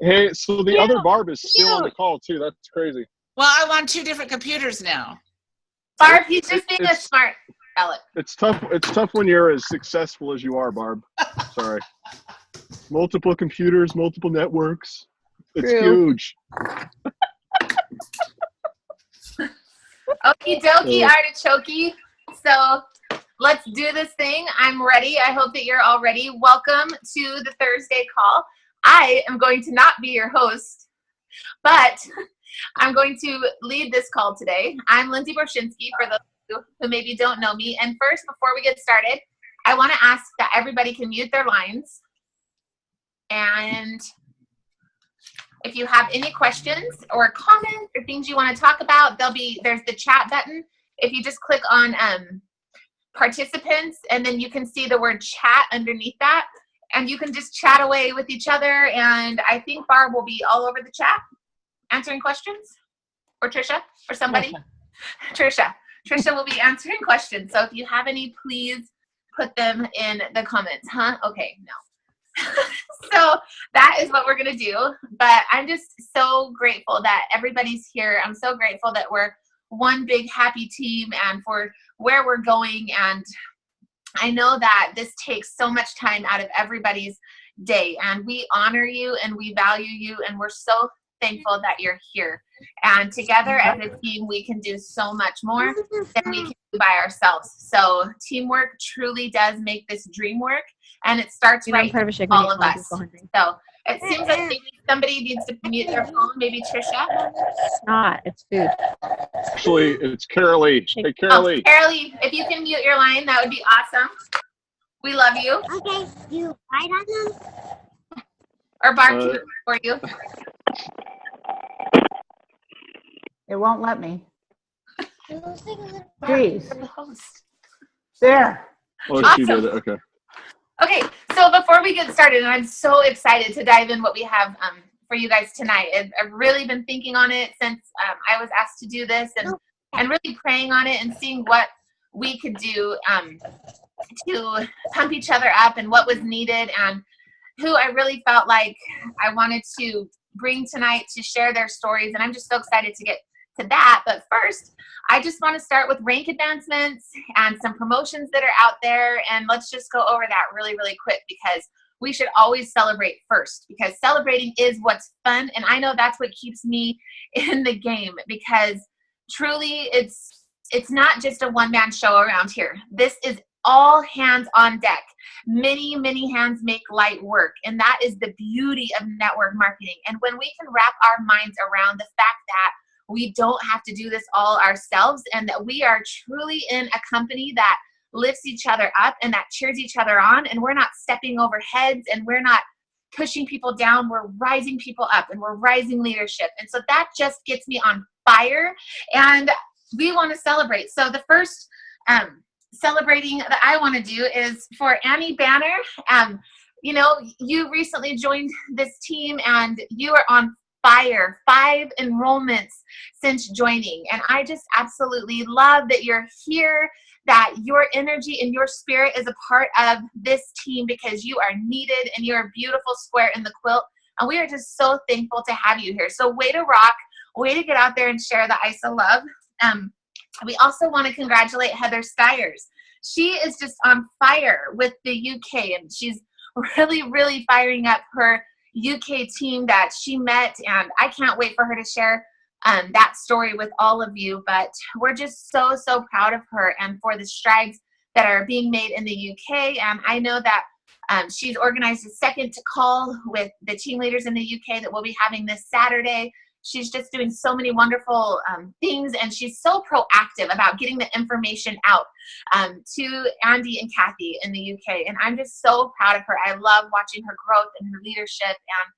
Hey, so the other Cute, Barb is still on the cute. call too. That's crazy. Well, I'm on two different computers now. Barb, he's just being a It's smart aleck. it's tough. It's tough when you're as successful as you are, Barb. Sorry. Multiple computers, multiple networks. It's True. huge. Okie dokie, Oh. artichoke. So let's do this thing. I'm ready. I hope that you're all ready. Welcome to the Thursday call. I am going to not be your host, but I'm going to lead this call today. I'm Lindsey Broschinsky, for those of you who maybe don't know me. And first, before we get started, I want to ask that everybody can mute their lines. And if you have any questions or comments or things you want to talk about, there's the chat button. If you just click on participants, and then you can see the word chat underneath that, and you can just chat away with each other. And I think Barb will be all over the chat answering questions, or Trisha, or somebody. Trisha will be answering questions. So if you have any, please put them in the comments. Okay, no. So that is what we're going to do. But I'm just so grateful that everybody's here. I'm so grateful that we're one big happy team and for where we're going. And I know that this takes so much time out of everybody's day, and we honor you and we value you, and we're so thankful that you're here. And together as a team, we can do so much more than we can do by ourselves. So teamwork truly does make this dream work, and it starts right with all of us. So it seems like maybe somebody needs to mute their phone. Maybe Trisha. It's not. It's food. Actually, it's Carolee. Hey, Carolee. Carolee, if you can mute your line, that would be awesome. We love you. Okay. You write on them? Or Barb can for you. It won't let me. Barb, Jeez. you're the host. There. Oh, she Awesome. did it. Okay. Okay, so before we get started, and I'm so excited to dive in what we have for you guys tonight. I've really been thinking on it since I was asked to do this, and really praying on it and seeing what we could do to pump each other up and what was needed, and who I really felt like I wanted to bring tonight to share their stories. And I'm just so excited to get to that. But first, I just want to start with rank advancements and some promotions that are out there. And let's just go over that really, really quick, because we should always celebrate first, because celebrating is what's fun. And I know that's what keeps me in the game, because truly it's not just a one-man show around here. This is all hands on deck. Many, many hands make light work. And that is the beauty of network marketing. And when we can wrap our minds around the fact that we don't have to do this all ourselves, and that we are truly in a company that lifts each other up and that cheers each other on, and we're not stepping over heads and we're not pushing people down, we're rising people up and we're rising leadership. And so that just gets me on fire, and we want to celebrate. So the first celebrating that I want to do is for Annie Banner. You know, you recently joined this team and you are on fire. 5 enrollments since joining. And I just absolutely love that you're here, that your energy and your spirit is a part of this team, because you are needed and you're a beautiful square in the quilt. And we are just so thankful to have you here. So way to rock, way to get out there and share the ISA love. We also want to congratulate Heather Stiers. She is just on fire with the UK, and she's really, really firing up her UK team that she met, and I can't wait for her to share that story with all of you. But we're just so, so proud of her and for the strides that are being made in the UK. And I know that she's organized a second to call with the team leaders in the UK that we'll be having this Saturday. She's just doing so many wonderful things, and she's so proactive about getting the information out to Andy and Kathy in the UK. And I'm just so proud of her. I love watching her growth and her leadership, and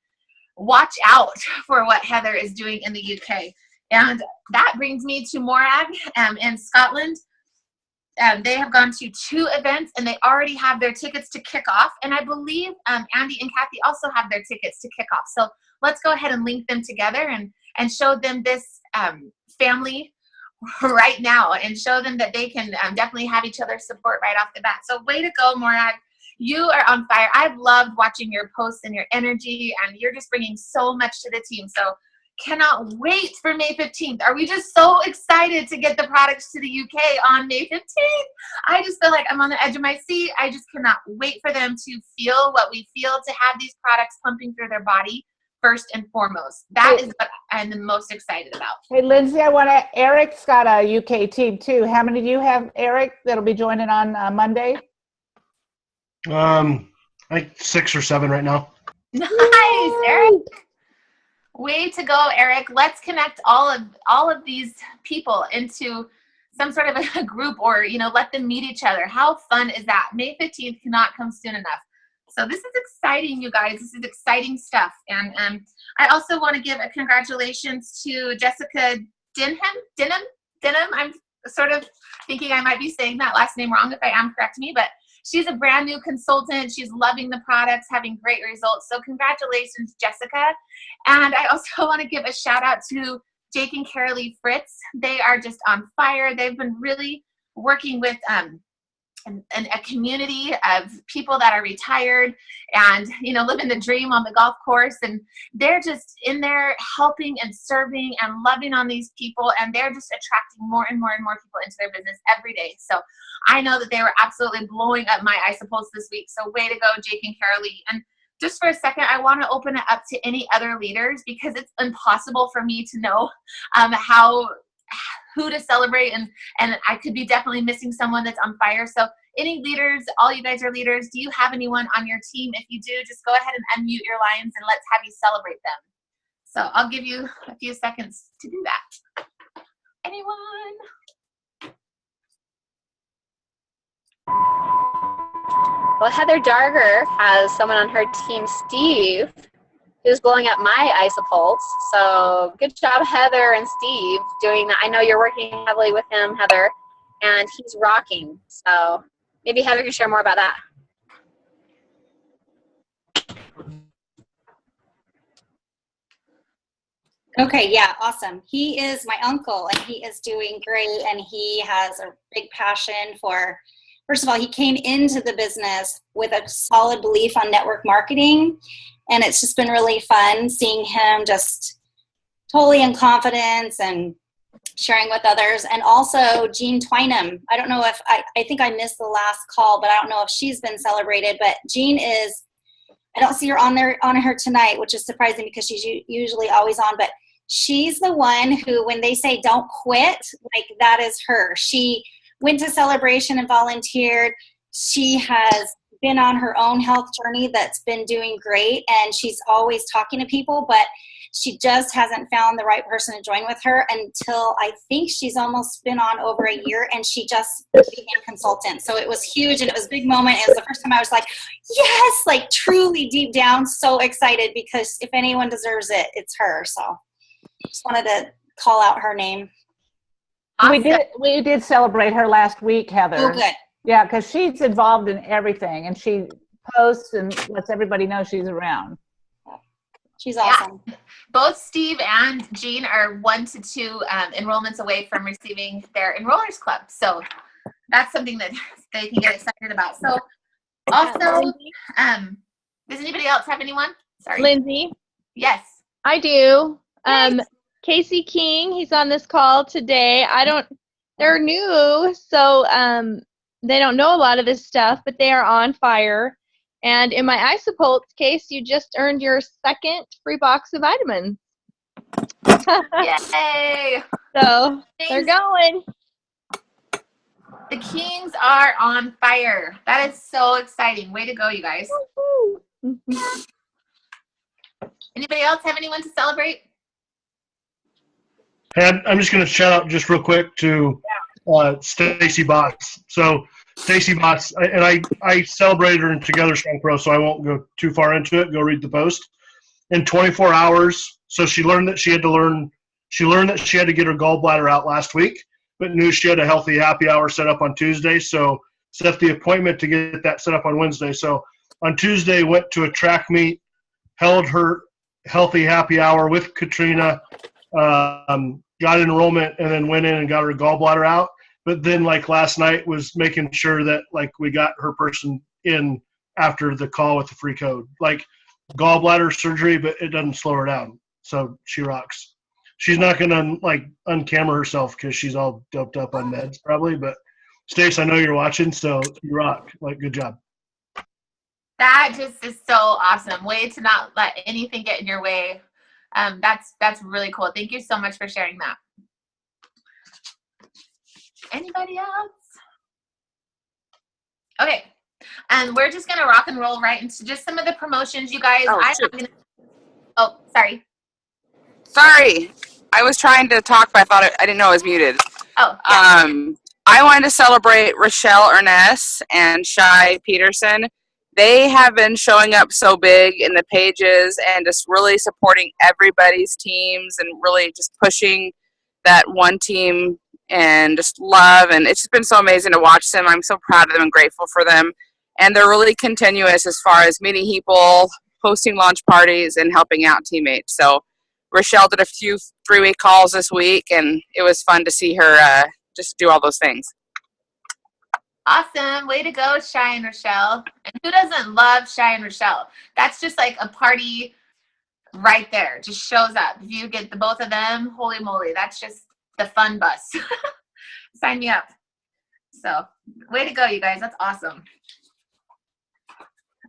watch out for what Heather is doing in the UK. And that brings me to Morag in Scotland. They have gone to 2 events, and they already have their tickets to kick off. And I believe Andy and Kathy also have their tickets to kick off. So let's go ahead and link them together and show them this family right now, and show them that they can definitely have each other's support right off the bat. So way to go, Morag. You are on fire. I've loved watching your posts and your energy, and you're just bringing so much to the team. So cannot wait for May 15th. Are we just so excited to get the products to the UK on May 15th? I just feel like I'm on the edge of my seat. I just cannot wait for them to feel what we feel, to have these products pumping through their body first and foremost. That is what I'm the most excited about. Hey, Lindsay, Eric's got a UK team too. How many do you have, Eric, that'll be joining on Monday? I think 6 or 7 right now. Nice, Eric. Way to go, Eric. Let's connect all of these people into some sort of a group, or, let them meet each other. How fun is that? May 15th cannot come soon enough. So this is exciting, you guys. This is exciting stuff. And I also want to give a congratulations to Jessica Denham. I'm sort of thinking I might be saying that last name wrong. If I am, correct me. But she's a brand new consultant. She's loving the products, having great results. So congratulations, Jessica. And I also want to give a shout out to Jake and Carolee Fritz. They are just on fire. They've been really working with a community of people that are retired and, living the dream on the golf course. And they're just in there helping and serving and loving on these people. And they're just attracting more and more and more people into their business every day. So I know that they were absolutely blowing up my Isopulse this week. So way to go, Jake and Carolee. And just for a second, I want to open it up to any other leaders, because it's impossible for me to know who to celebrate, and I could be definitely missing someone that's on fire. So any leaders, all you guys are leaders, do you have anyone on your team? If you do, just go ahead and unmute your lines and let's have you celebrate them. So I'll give you a few seconds to do that. Anyone? Well, Heather Darger has someone on her team, Steve, who's blowing up my Isopulse. So good job, Heather and Steve, doing that. I know you're working heavily with him, Heather, and he's rocking. So maybe Heather can share more about that. Okay, yeah, awesome. He is my uncle, and he is doing great, and he has a big passion for, first of all, he came into the business with a solid belief on network marketing, and it's just been really fun seeing him just totally in confidence and sharing with others. And also Jean Twynham. I don't know if, I think I missed the last call, but I don't know if she's been celebrated, but Jean is, I don't see her on her tonight, which is surprising because she's usually always on, but she's the one who, when they say don't quit, like that is her. She went to Celebration and volunteered. She has been on her own health journey that's been doing great, and she's always talking to people, but she just hasn't found the right person to join with her until I think she's almost been on over a year, and she just became consultant. So it was huge, and it was a big moment. It was the first time I was like, yes, like truly deep down, so excited, because if anyone deserves it, it's her. So just wanted to call out her name. Awesome. We did celebrate her last week, Heather. Oh, good. Yeah, because she's involved in everything, and she posts and lets everybody know she's around. She's awesome. Yeah. Both Steve and Jean are 1 to 2 enrollments away from receiving their Enrollers Club. So that's something that they can get excited about. So also, does anybody else have anyone? Sorry. Lindsay? Yes. I do. Casey King, he's on this call today. They're new, so they don't know a lot of this stuff, but they are on fire. And in my Isopulse case, you just earned your second free box of vitamins. Yay! So they're going. The Kings are on fire. That is so exciting. Way to go, you guys. Anybody else have anyone to celebrate? And I'm just going to shout out just real quick to Stacy Botts. So Stacy Botts, and I celebrated her in Together Strong Pro, so I won't go too far into it. Go read the post. In 24 hours, so she learned that she had to get her gallbladder out last week, but knew she had a healthy happy hour set up on Tuesday, so set the appointment to get that set up on Wednesday. So on Tuesday, went to a track meet, held her healthy happy hour with Katrina, got enrollment, and then went in and got her gallbladder out. But then, like last night, was making sure that like we got her person in after the call with the free code. Like gallbladder surgery, but it doesn't slow her down. So she rocks. She's not going to like uncamera herself because she's all doped up on meds probably. But Stace, I know you're watching, so you rock. Like, good job. That just is so awesome. Way to not let anything get in your way. That's really cool. Thank you so much for sharing that. Anybody else? Okay. And we're just going to rock and roll right into just some of the promotions, you guys. Sorry. Sorry. I was trying to talk, but I didn't know I was muted. Oh, yeah. I wanted to celebrate Rochelle Ernest and Shai Peterson. They have been showing up so big in the pages and just really supporting everybody's teams and really just pushing that one team and just love. And it's just been so amazing to watch them. I'm so proud of them and grateful for them. And they're really continuous as far as meeting people, hosting launch parties, and helping out teammates. So Rochelle did a few 3-week calls this week, and it was fun to see her just do all those things. Awesome. Way to go, Shai and Rochelle. And who doesn't love Shai and Rochelle? That's just like a party right there. Just shows up. If you get the both of them, holy moly, that's just the fun bus. Sign me up. So way to go, you guys. That's awesome.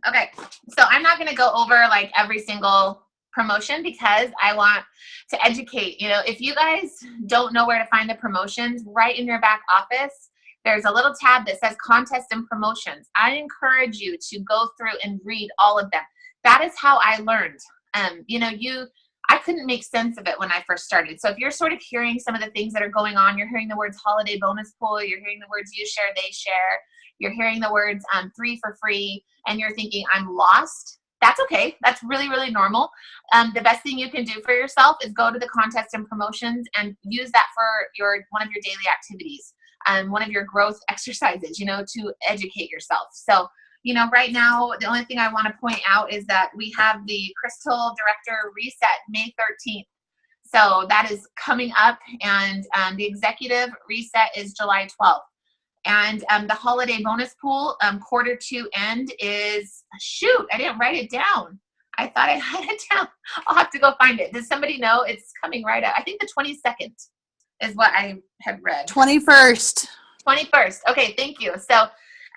Okay. So I'm not going to go over like every single promotion because I want to educate. You know, if you guys don't know where to find the promotions, right in your back office, there's a little tab that says contests and promotions. I encourage you to go through and read all of them. That is how I learned. I couldn't make sense of it when I first started. So if you're sort of hearing some of the things that are going on, you're hearing the words holiday bonus pool, you're hearing the words you share, they share, you're hearing the words 3 for free, and you're thinking I'm lost, that's okay. That's really, really normal. The best thing you can do for yourself is go to the contest and promotions and use that for one of your daily activities. One of your growth exercises, to educate yourself. So, right now, the only thing I want to point out is that we have the Crystal Director Reset May 13th. So that is coming up, and the Executive Reset is July 12th. And the Holiday Bonus Pool, quarter 2 end is, shoot, I didn't write it down. I thought I had it down. I'll have to go find it. Does somebody know? It's coming right up. I think the 22nd. Is what I had read. 21st. 21st. Okay, thank you. So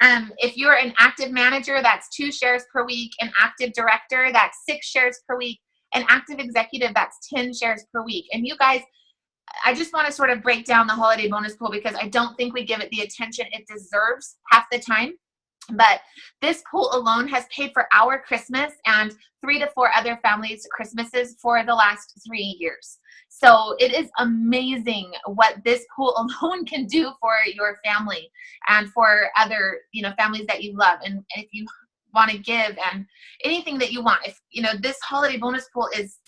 if you're an active manager, that's 2 shares per week. An active director, that's 6 shares per week. An active executive, that's 10 shares per week. And you guys, I just want to sort of break down the holiday bonus pool because I don't think we give it the attention it deserves half the time. But this pool alone has paid for our Christmas and 3 to 4 other families' Christmases for the last 3 years. So it is amazing what this pool alone can do for your family and for other, families that you love. And if you want to give and anything that you want, if this holiday bonus pool is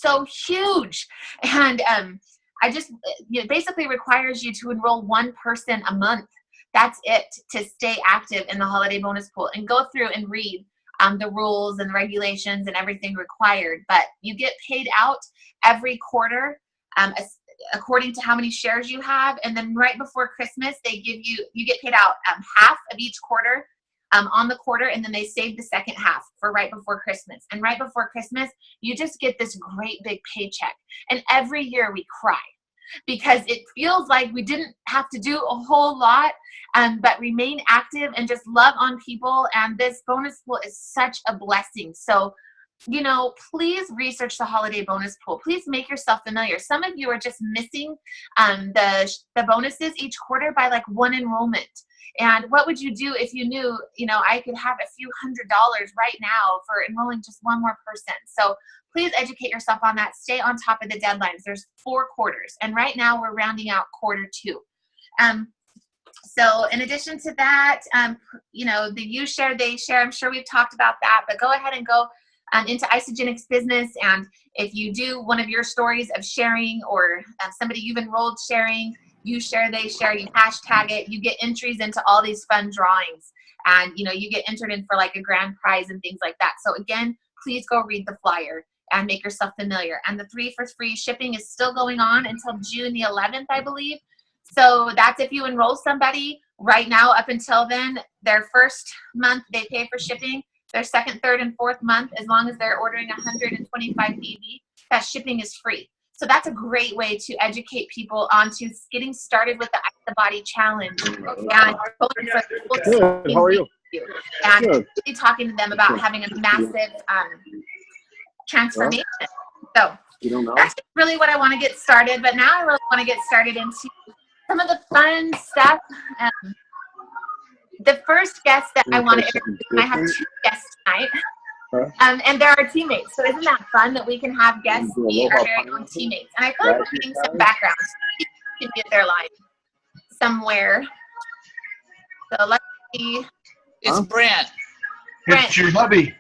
so huge, and I just basically requires you to enroll 1 person a month. That's it to stay active in the holiday bonus pool and go through and read the rules and regulations and everything required. But you get paid out every quarter according to how many shares you have. And then right before Christmas, you get paid out half of each quarter on the quarter, and then they save the second half for right before Christmas. And right before Christmas, you just get this great big paycheck. And every year we cry because it feels like we didn't have to do a whole lot, but remain active and just love on people. And this bonus pool is such a blessing. So, please research the holiday bonus pool. Please make yourself familiar. Some of you are just missing the bonuses each quarter by like 1 enrollment. And what would you do if you knew, I could have a few $100s right now for enrolling just 1 more person? So please educate yourself on that. Stay on top of the deadlines. There's 4 quarters. And right now we're rounding out quarter 2. So in addition to that, the you share, they share, I'm sure we've talked about that, but go ahead and go into Isagenix Business. And if you do one of your stories of sharing or somebody you've enrolled sharing, you share, they share, you hashtag it, you get entries into all these fun drawings. And, you get entered in for like a grand prize and things like that. So again, please go read the flyer and make yourself familiar. And the 3 for free shipping is still going on until June the 11th, I believe. So that's if you enroll somebody right now, up until then, their first month they pay for shipping. Their second, third, and fourth month, as long as they're ordering 125 BV, that shipping is free. So that's a great way to educate people onto getting started with the Ice the Body Challenge and going for Good. How are you? and Good. really talking to them about having a massive transformation. So You don't know? that's really what I want to get started. But now I really want to get started into some of the fun stuff. The first guest that I want to introduce, and I have 2 guests tonight, and they're our teammates. So isn't that fun that we can have guests be our very own teammates? And I feel like we're getting some background. So you can get their line somewhere. So let's see. It's Brent. It's your hubby.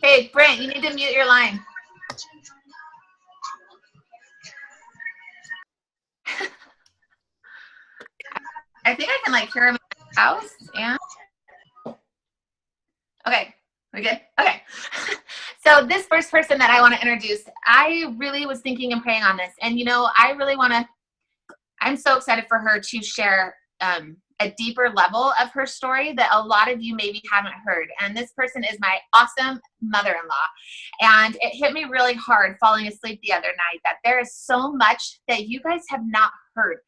Hey, Brent, you need to mute your line. I think I can like hear him in the house. Yeah. Okay. We good? Okay. So this first person that I want to introduce, I really was thinking and praying on this. And, you know, I'm so excited for her to share a deeper level of her story that a lot of you maybe haven't heard. And this person is my awesome mother-in-law. And it hit me really hard falling asleep the other night that there is so much that you guys have not heard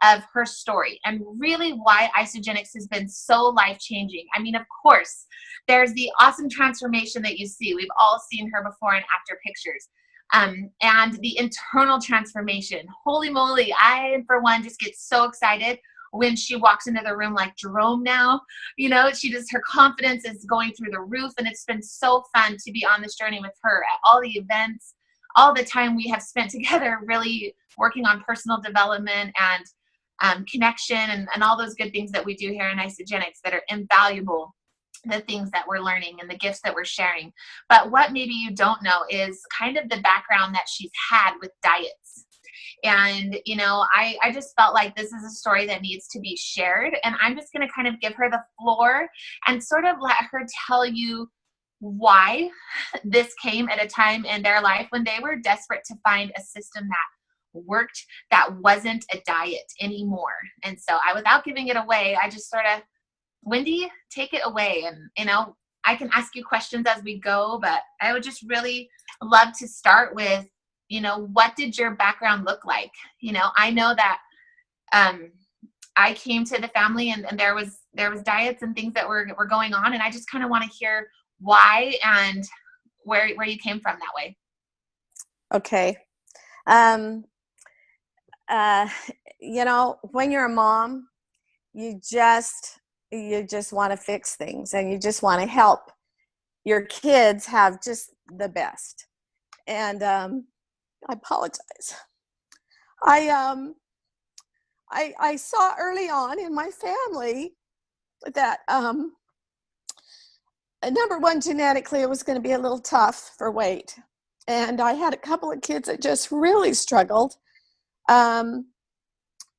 of her story and really why Isogenics has been so life-changing. I mean, of course, there's the awesome transformation that you see. We've all seen her before and after pictures. And the internal transformation. Holy moly, I, for one, just get so excited when she walks into the room like Jerome now. You know, her confidence is going through the roof, and it's been so fun to be on this journey with her at all the events, all the time we have spent together really working on personal development and connection and all those good things that we do here in Isogenics that are invaluable, the things that we're learning and the gifts that we're sharing. But what maybe you don't know is kind of the background that she's had with diets. And, you know, I just felt like this is a story that needs to be shared. And I'm just going to kind of give her the floor and sort of let her tell you why this came at a time in their life when they were desperate to find a system that worked, that wasn't a diet anymore. And so without giving it away, I just sort of, Wendy, take it away. And, you know, I can ask you questions as we go, but I would just really love to start with, you know, what did your background look like? You know, I know that I came to the family and there was diets and things that were going on. And I just kind of want to hear why and where you came from that way. Okay. You know, when you're a mom, you just want to fix things and you just want to help your kids have just the best. And I apologize. I saw early on in my family that number one, genetically, it was going to be a little tough for weight. And I had a couple of kids that just really struggled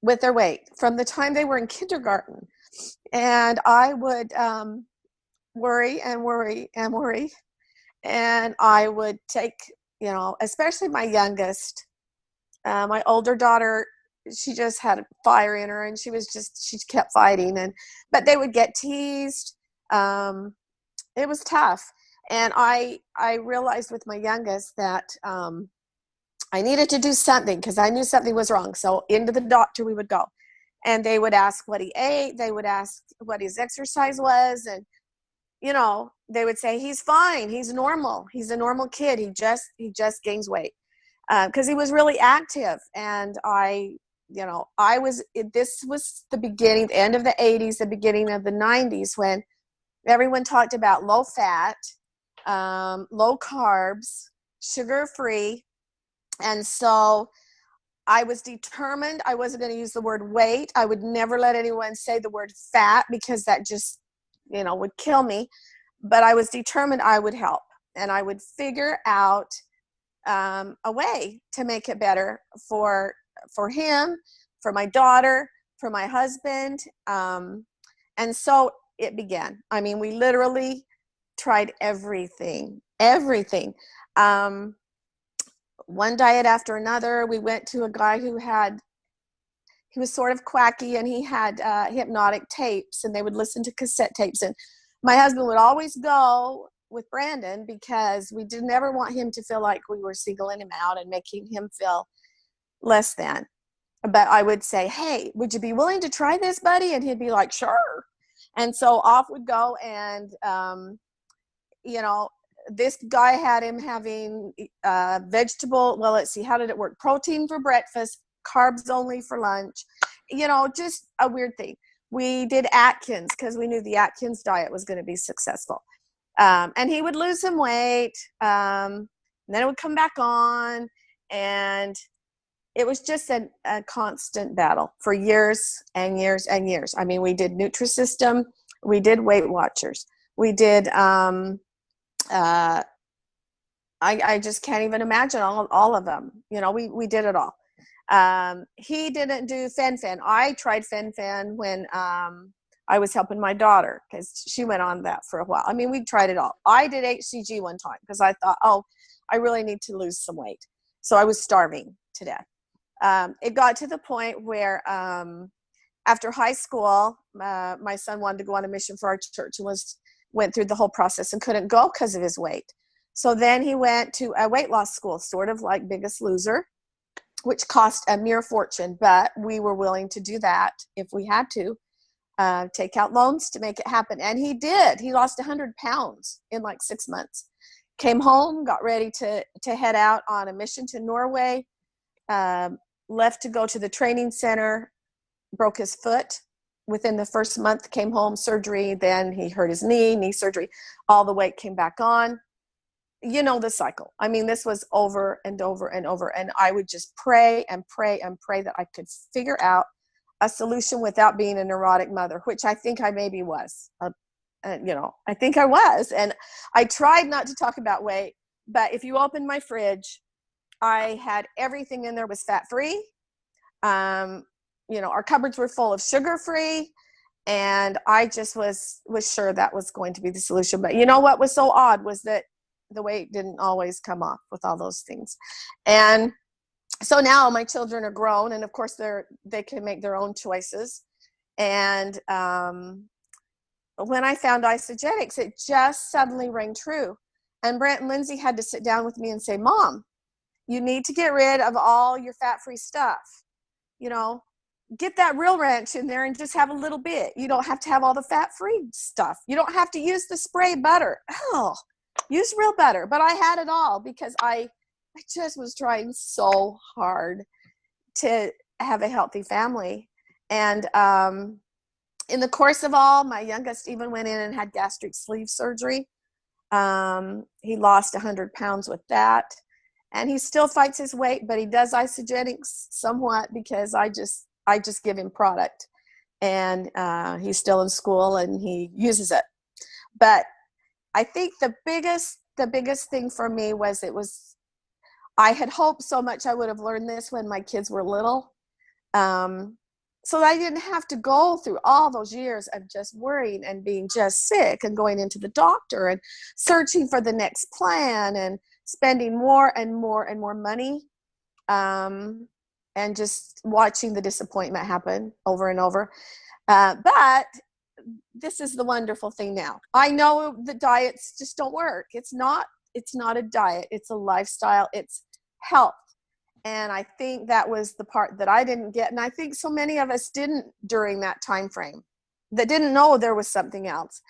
with their weight from the time they were in kindergarten. And I would worry and worry and worry. And I would take, you know, especially my youngest, my older daughter, she just had fire in her and she kept fighting. But they would get teased. It was tough. And I realized with my youngest that I needed to do something because I knew something was wrong. So into the doctor we would go. And they would ask what he ate. They would ask what his exercise was. And, you know, they would say, he's fine. He's normal. He's a normal kid. He just gains weight. Because he was really active. And this was the beginning, the end of the 80s, the beginning of the 90s when everyone talked about low fat, low carbs, sugar-free. And so I was determined I wasn't going to use the word weight. I would never let anyone say the word fat because that just, you know, would kill me. But I was determined I would help. And I would figure out a way to make it better for him, for my daughter, for my husband. And so it began. I mean, we literally tried everything. One diet after another. We went to a guy who had he was sort of quacky, and he had hypnotic tapes, and they would listen to cassette tapes. And my husband would always go with Brandon because we didn't ever want him to feel like we were singling him out and making him feel less than. But I would say, hey, would you be willing to try this, buddy? And he'd be like, sure. And so off we'd go. And, this guy had him having vegetable, well, let's see, how did it work? Protein for breakfast, carbs only for lunch, just a weird thing. We did Atkins because we knew the Atkins diet was going to be successful. And he would lose some weight, and then it would come back on, and it was just a constant battle for years and years and years. I mean, we did Nutrisystem, we did Weight Watchers, we did, I just can't even imagine all of them. We did it all. He didn't do Fen-Phen. I tried Fen-Phen when I was helping my daughter because she went on that for a while. I mean, we tried it all. I did HCG one time because I thought, I really need to lose some weight. So I was starving to death. It got to the point where after high school, my son wanted to go on a mission for our church and went through the whole process and couldn't go because of his weight. So then he went to a weight loss school, sort of like Biggest Loser, which cost a mere fortune, but we were willing to do that if we had to, take out loans to make it happen. And he did. He lost 100 pounds in like 6 months. Came home, got ready to head out on a mission to Norway, left to go to the training center, broke his foot. Within the first month, came home, surgery, then he hurt his knee surgery. All the weight came back on. You know the cycle. I mean, this was over and over and over. And I would just pray and pray and pray that I could figure out a solution without being a neurotic mother, which I think I maybe was. I think I was. And I tried not to talk about weight, but if you open my fridge, I had everything in there was fat-free. Our cupboards were full of sugar-free. And I just was sure that was going to be the solution. But what was so odd was that the weight didn't always come off with all those things. And so now my children are grown, and of course they can make their own choices. And when I found Isogetics, it just suddenly rang true. And Brent and Lindsay had to sit down with me and say, Mom, you need to get rid of all your fat-free stuff. Get that Real Ranch in there and just have a little bit. You don't have to have all the fat-free stuff. You don't have to use the spray butter. Use real butter. But I had it all because I just was trying so hard to have a healthy family. And in the course of all, my youngest even went in and had gastric sleeve surgery. He lost 100 pounds with that. And he still fights his weight, but he does Isogetics somewhat because I just give him product. And he's still in school and he uses it. But I think the biggest thing for me was I had hoped so much I would have learned this when my kids were little. So that I didn't have to go through all those years of just worrying and being just sick and going into the doctor and searching for the next plan and spending more and more and more money, and just watching the disappointment happen over and over. But this is the wonderful thing now. I know the diets just don't work. It's not a diet. It's a lifestyle. It's health. And I think that was the part that I didn't get. And I think so many of us didn't during that time frame, that didn't know there was something else.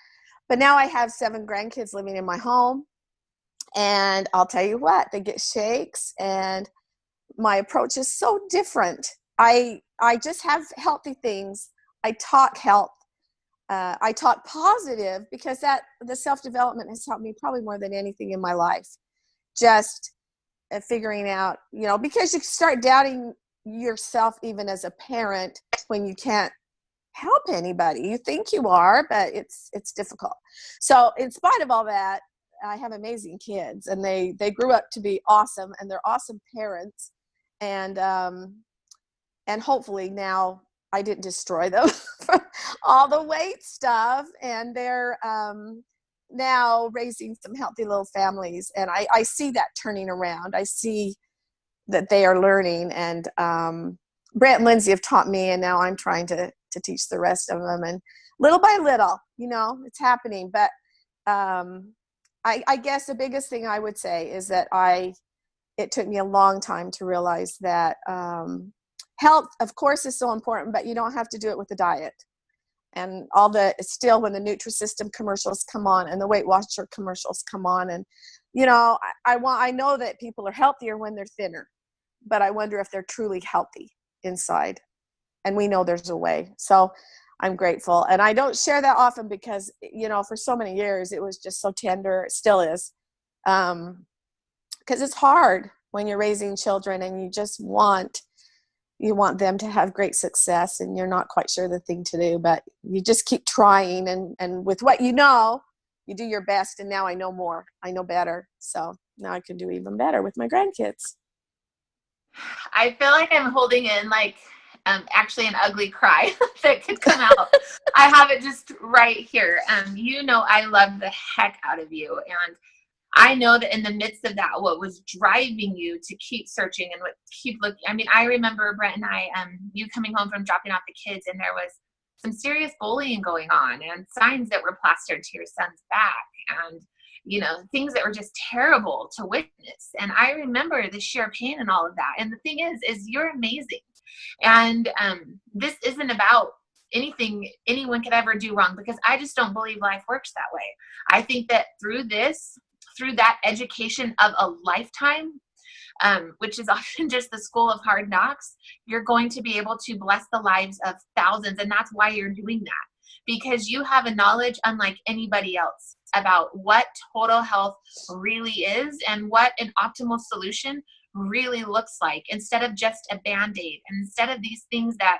But now I have 7 grandkids living in my home. And I'll tell you what, they get shakes, and my approach is so different. I just have healthy things. I talk health. I talk positive because the self-development has helped me probably more than anything in my life. Just figuring out, because you start doubting yourself even as a parent when you can't help anybody. You think you are, but it's difficult. So in spite of all that, I have amazing kids, and they grew up to be awesome, and they're awesome parents. And hopefully now I didn't destroy them from all the weight stuff, and they're now raising some healthy little families. And I see that turning around. I see that they are learning, and Brett and Lindsay have taught me, and now I'm trying to teach the rest of them. And little by little, it's happening. But I guess the biggest thing I would say is that it took me a long time to realize that health, of course, is so important, but you don't have to do it with the diet. And still when the Nutrisystem commercials come on and the Weight Watcher commercials come on, and I know that people are healthier when they're thinner, but I wonder if they're truly healthy inside. And we know there's a way. So I'm grateful. And I don't share that often because, for so many years it was just so tender. It still is. Because it's hard when you're raising children and you just want them to have great success, and you're not quite sure the thing to do, but you just keep trying, and with what you do your best. And now I know more. I know better. So now I can do even better with my grandkids. I feel like I'm holding in actually an ugly cry that could come out. I have it just right here. I love the heck out of you. And I know that in the midst of that, what was driving you to keep searching and keep looking. I mean, I remember Brett and I, you coming home from dropping off the kids, and there was some serious bullying going on and signs that were plastered to your son's back, and things that were just terrible to witness. And I remember the sheer pain and all of that. And the thing is you're amazing. And this isn't about anything anyone could ever do wrong, because I just don't believe life works that way. I think that through that education of a lifetime, which is often just the school of hard knocks, you're going to be able to bless the lives of thousands. And that's why you're doing that, because you have a knowledge unlike anybody else about what total health really is and what an optimal solution really looks like, instead of just a Band-Aid, and instead of these things that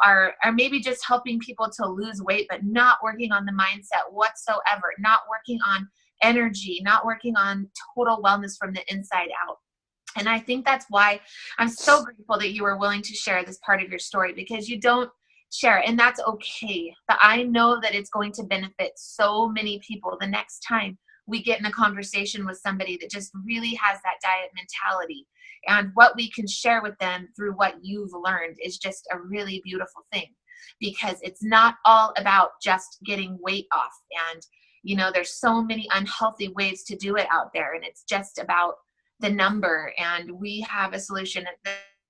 are maybe just helping people to lose weight, but not working on the mindset whatsoever, not working on energy, not working on total wellness from the inside out. And I think that's why I'm so grateful that you were willing to share this part of your story, because you don't share it, and that's okay. But I know that it's going to benefit so many people the next time we get in a conversation with somebody that just really has that diet mentality. And what we can share with them through what you've learned is just a really beautiful thing, because it's not all about just getting weight off. And there's so many unhealthy ways to do it out there, and it's just about the number. And we have a solution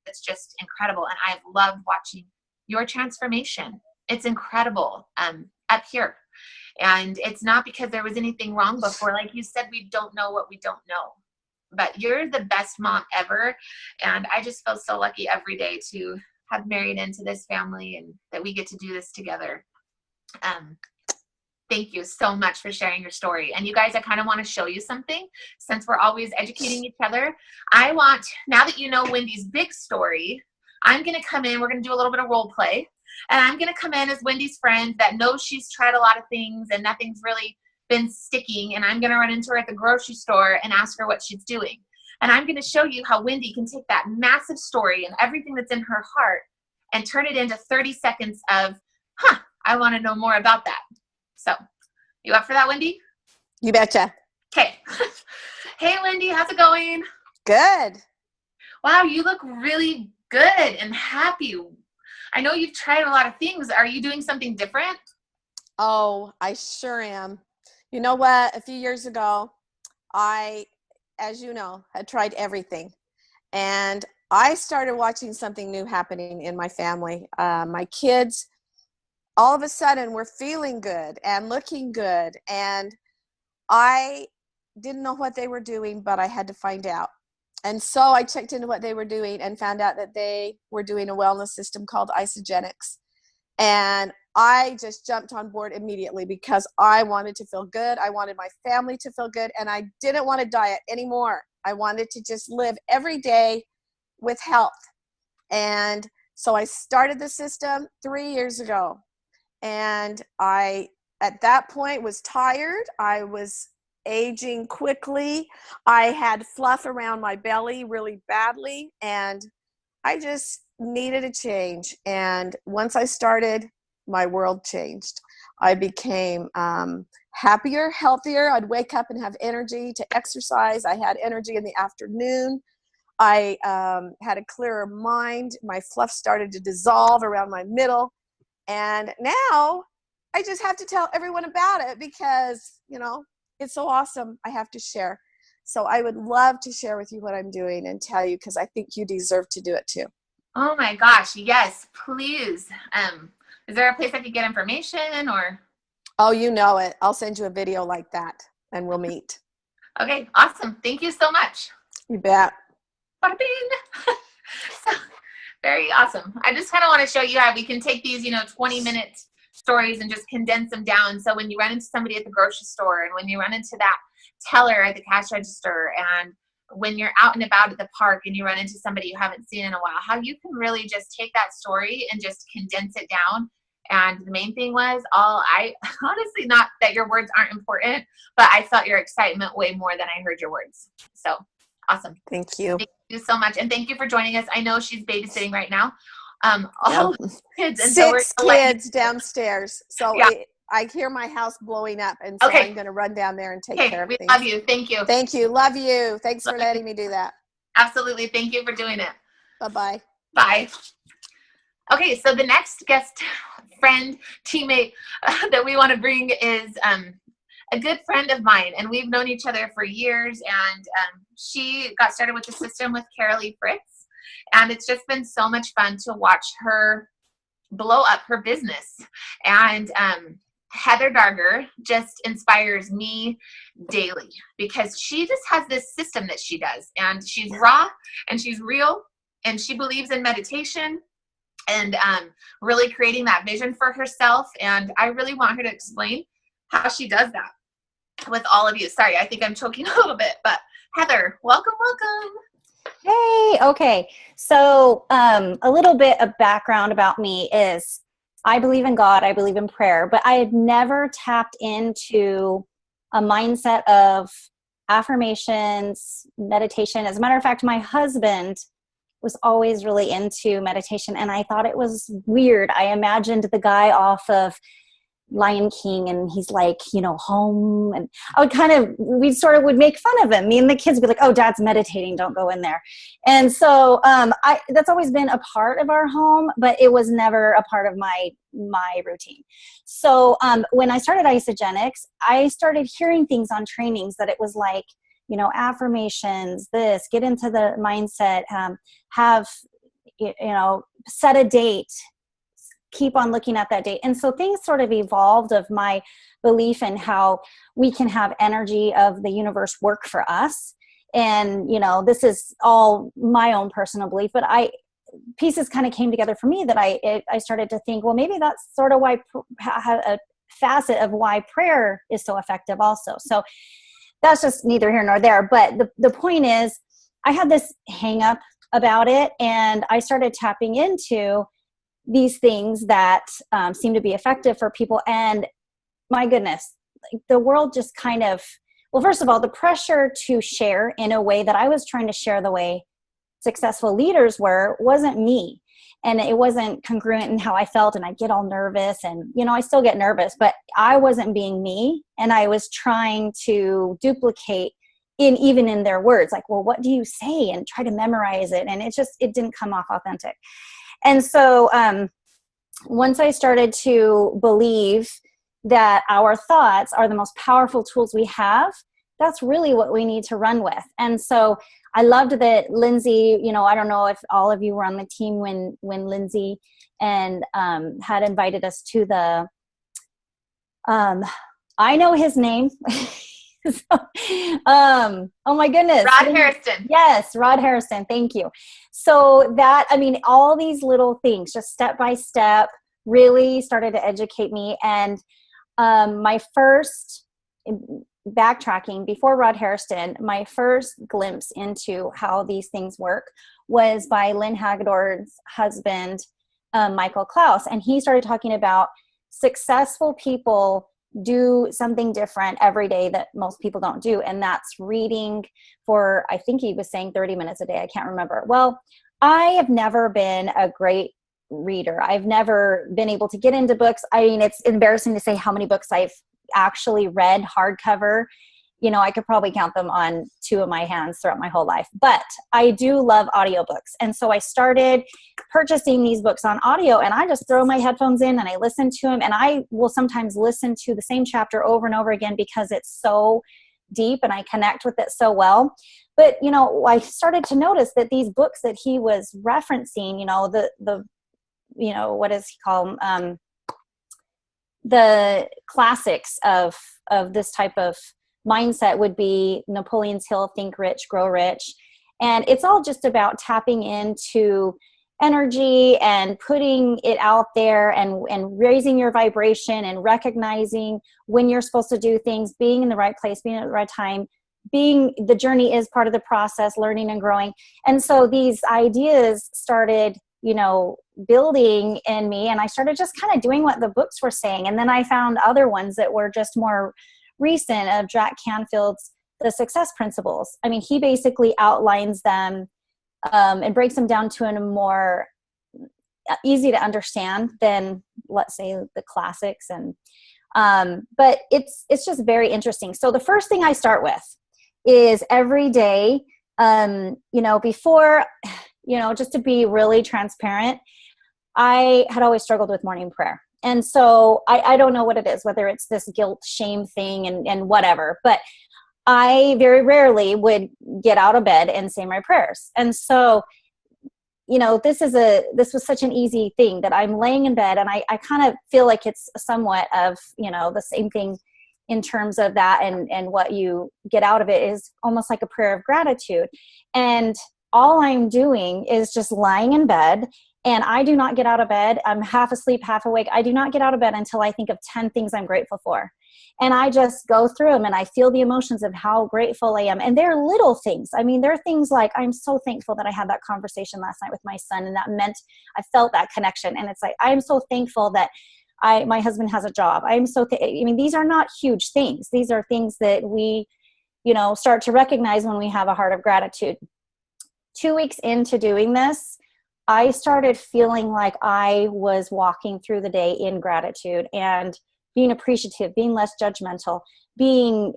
that's just incredible. And I've loved watching your transformation. It's incredible up here. And it's not because there was anything wrong before. Like you said, we don't know what we don't know. But you're the best mom ever. And I just feel so lucky every day to have married into this family and that we get to do this together. Thank you so much for sharing your story. And you guys, I kind of want to show you something, since we're always educating each other. Now that you know Wendy's big story, I'm going to come in. We're going to do a little bit of role play. And I'm going to come in as Wendy's friend that knows she's tried a lot of things and nothing's really been sticking. And I'm going to run into her at the grocery store and ask her what she's doing. And I'm going to show you how Wendy can take that massive story and everything that's in her heart and turn it into 30 seconds of, I want to know more about that. So, you up for that, Wendy? You betcha. Okay. Hey, Wendy, how's it going? Good. Wow, you look really good and happy. I know you've tried a lot of things. Are you doing something different? Oh, I sure am. You know what? A few years ago, I, as you know, had tried everything. And I started watching something new happening in my family. My kids, all of a sudden, were feeling good and looking good. And I didn't know what they were doing, but I had to find out. And so I checked into what they were doing and found out that they were doing a wellness system called Isogenics. And I just jumped on board immediately because I wanted to feel good. I wanted my family to feel good. And I didn't want to diet anymore. I wanted to just live every day with health. And so I started the system 3 years ago. And I, at that point, was tired. I was aging quickly. I had fluff around my belly really badly, and I just needed a change. And once I started, my world changed. I became happier, healthier. I'd wake up and have energy to exercise. I had energy in the afternoon. I had a clearer mind. My fluff started to dissolve around my middle. And now I just have to tell everyone about it because, you know, it's so awesome. I have to share. So I would love to share with you what I'm doing and tell you because I think you deserve to do it too. Oh my gosh, yes, please. Is there a place I could get information or? Oh, you know it. I'll send you a video like that and we'll meet. Okay, awesome. Thank you so much. You bet. Bada bing. So, very awesome. I just kind of want to show you how we can take these, 20-minute stories and just condense them down. So when you run into somebody at the grocery store and when you run into that teller at the cash register and when you're out and about at the park and you run into somebody you haven't seen in a while, how you can really just take that story and just condense it down. And the main thing was I honestly, not that your words aren't important, but I felt your excitement way more than I heard your words. So awesome. Thank you. Thank you so much. And thank you for joining us. I know she's babysitting right now. All the kids. And 6 kids downstairs. So yeah. I hear my house blowing up. And so I'm going to run down there and take care of things. We love you. Thank you. Thank you. Love you. Thanks for letting me do that. Absolutely. Thank you for doing it. Bye-bye. Bye. Okay, so the next guest, friend, teammate that we want to bring is a good friend of mine, and we've known each other for years, and she got started with the system with Carolee Fritz, and it's just been so much fun to watch her blow up her business. And Heather Darger just inspires me daily because she just has this system that she does, and she's raw, and she's real, and she believes in meditation, and really creating that vision for herself. And I really want her to explain how she does that with all of you. Sorry, I think I'm choking a little bit, but Heather, welcome. Hey, okay. So a little bit of background about me is I believe in God, I believe in prayer, but I had never tapped into a mindset of affirmations, meditation. As a matter of fact, my husband was always really into meditation, and I thought it was weird. I imagined the guy off of Lion King, and he's like, home, and we sort of would make fun of him. Me and the kids would be like, oh, Dad's meditating, don't go in there. And so that's always been a part of our home, but it was never a part of my routine. So when I started Isogenics, I started hearing things on trainings that it was like, affirmations, get into the mindset, set a date, keep on looking at that date. And so things sort of evolved of my belief in how we can have energy of the universe work for us. And, this is all my own personal belief, but pieces kind of came together for me that I started to think, well, maybe that's sort of why a facet of why prayer is so effective also. So that's just neither here nor there. But the point is, I had this hang up about it, and I started tapping into these things that seem to be effective for people. And my goodness, the world just kind of, well, first of all, the pressure to share in a way that I was trying to share the way successful leaders wasn't me. And it wasn't congruent in how I felt, and I get all nervous, and I still get nervous, but I wasn't being me, and I was trying to duplicate even in their words, like, well, what do you say, and try to memorize it, and it didn't come off authentic. And so once I started to believe that our thoughts are the most powerful tools we have, that's really what we need to run with. And so I loved that Lindsey, I don't know if all of you were on the team when Lindsey and had invited us to the, I know his name. Oh my goodness. Rod Harrison. Yes, Rod Harrison. Thank you. So all these little things, just step by step, really started to educate me. And my first backtracking before Rod Harrison, my first glimpse into how these things work was by Lynn Hagedorn's husband, Michael Klaus. And he started talking about successful people do something different every day that most people don't do. And that's reading for, I think he was saying 30 minutes a day. I can't remember. Well, I have never been a great reader. I've never been able to get into books. I mean, it's embarrassing to say how many books I've actually read hardcover I could probably count them on two of my hands throughout my whole life. But I do love audiobooks. And so I started purchasing these books on audio, and I just throw my headphones in and I listen to them. And I will sometimes listen to the same chapter over and over again because it's so deep and I connect with it so well. But, I started to notice that these books that he was referencing, what does he call them? The classics of this type of mindset would be Napoleon's Hill, Think Rich, Grow Rich. And it's all just about tapping into energy and putting it out there and raising your vibration and recognizing when you're supposed to do things, being in the right place, being at the right time, the journey is part of the process, learning and growing. And so these ideas started, building in me, and I started just kind of doing what the books were saying. And then I found other ones that were just more recent, of Jack Canfield's The Success Principles. I mean, he basically outlines them and breaks them down to a more easy to understand than, let's say, the classics. And but it's just very interesting. So the first thing I start with is every day, before, just to be really transparent, I had always struggled with morning prayer. And so I don't know what it is, whether it's this guilt, shame thing and whatever, but I very rarely would get out of bed and say my prayers. And so, this was such an easy thing that I'm laying in bed, and I kind of feel like it's somewhat of, the same thing in terms of that, and what you get out of it is almost like a prayer of gratitude. And all I'm doing is just lying in bed, and I do not get out of bed. I'm half asleep, half awake. I do not get out of bed until I think of 10 things I'm grateful for. And I just go through them, and I feel the emotions of how grateful I am. And they're little things. I mean, there are things like, I'm so thankful that I had that conversation last night with my son, and that meant I felt that connection. And it's like, I'm so thankful that my husband has a job. These are not huge things. These are things that we, start to recognize when we have a heart of gratitude. 2 weeks into doing this, I started feeling like I was walking through the day in gratitude and being appreciative, being less judgmental, being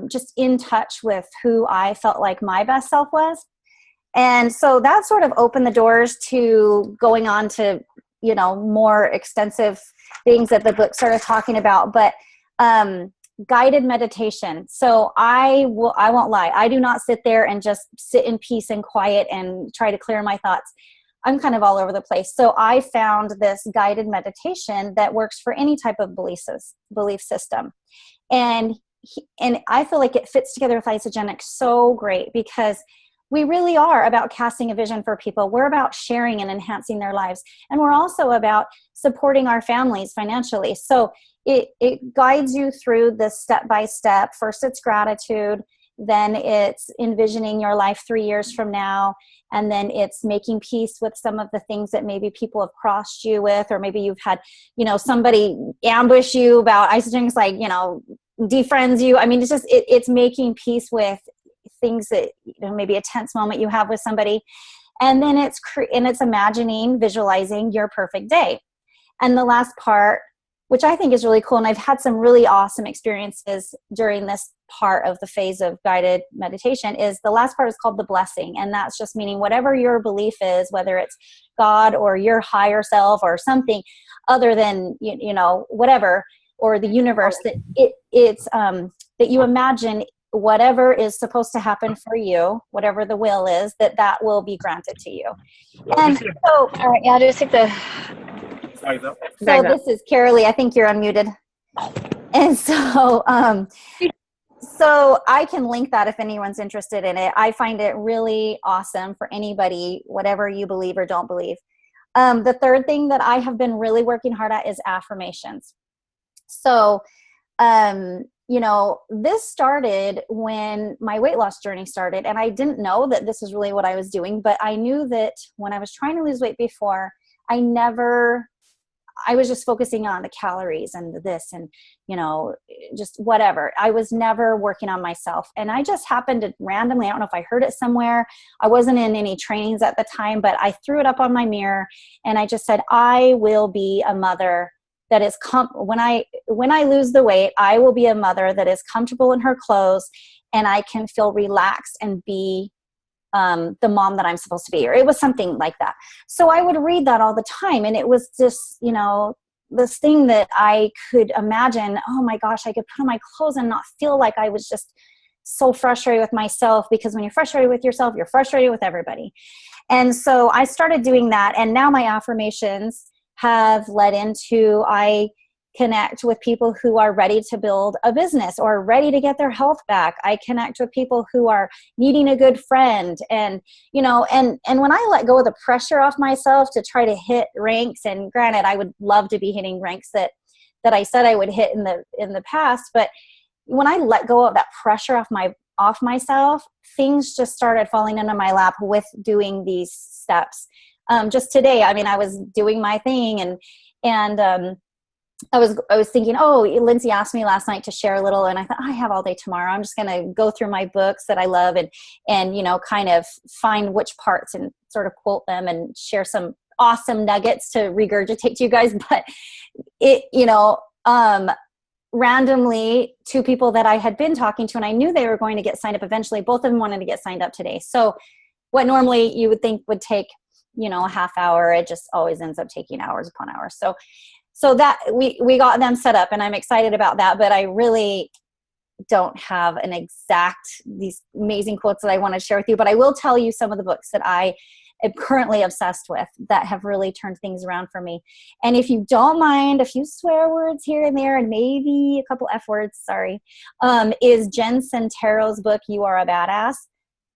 just in touch with who I felt like my best self was. And so that sort of opened the doors to going on to, more extensive things that the book started talking about. But guided meditation. So I won't lie. I do not sit there and just sit in peace and quiet and try to clear my thoughts. I'm kind of all over the place. So I found this guided meditation that works for any type of belief system. And I feel like it fits together with Isogenic so great, because we really are about casting a vision for people. We're about sharing and enhancing their lives. And we're also about supporting our families financially. So it guides you through the step-by-step. First, it's gratitude. Then it's envisioning your life 3 years from now. And then it's making peace with some of the things that maybe people have crossed you with, or maybe you've had, somebody ambush you about Isogenics, like, defriends you. I mean, it's making peace with things that, maybe a tense moment you have with somebody. And then it's imagining, visualizing your perfect day. And the last part, which I think is really cool, and I've had some really awesome experiences during this part of the phase of guided meditation, is the last part is called the blessing. And that's just meaning whatever your belief is, whether it's God or your higher self or something other than, whatever, or the universe, that that you imagine whatever is supposed to happen for you, whatever the will is, that will be granted to you. And so, all right, yeah, just take the... So this is Carolee. I think you're unmuted. And so, so I can link that if anyone's interested in it. I find it really awesome for anybody, whatever you believe or don't believe. The third thing that I have been really working hard at is affirmations. So, this started when my weight loss journey started, and I didn't know that this is really what I was doing, but I knew that when I was trying to lose weight before, I was just focusing on the calories and this and, just whatever. I was never working on myself. And I just happened to randomly, I don't know if I heard it somewhere. I wasn't in any trainings at the time, but I threw it up on my mirror and I just said, I will be a mother that is when I lose the weight, I will be a mother that is comfortable in her clothes, and I can feel relaxed and be the mom that I'm supposed to be, or it was something like that. So I would read that all the time, and it was just, you know, this thing that I could imagine, oh my gosh, I could put on my clothes and not feel like I was just so frustrated with myself, because when you're frustrated with yourself, you're frustrated with everybody. And so I started doing that, and now my affirmations have led into, I connect with people who are ready to build a business or ready to get their health back. I connect with people who are needing a good friend. And, you know, and when I let go of the pressure off myself to try to hit ranks, and granted, I would love to be hitting ranks that I said I would hit in the past, but when I let go of that pressure off myself, things just started falling into my lap with doing these steps. Just today, I mean, I was doing my thing, and I was thinking, oh, Lindsey asked me last night to share a little, and I thought, I have all day tomorrow. I'm just going to go through my books that I love and, you know, kind of find which parts and sort of quote them and share some awesome nuggets to regurgitate to you guys. But it, you know, randomly, two people that I had been talking to, and I knew they were going to get signed up eventually, both of them wanted to get signed up today. So what normally you would think would take, you know, a half hour, it just always ends up taking hours upon hours. So that we got them set up, and I'm excited about that, but I really don't have these amazing quotes that I want to share with you, but I will tell you some of the books that I am currently obsessed with that have really turned things around for me. And if you don't mind a few swear words here and there, and maybe a couple F words, sorry, is Jen Sincero's book, You Are a Badass.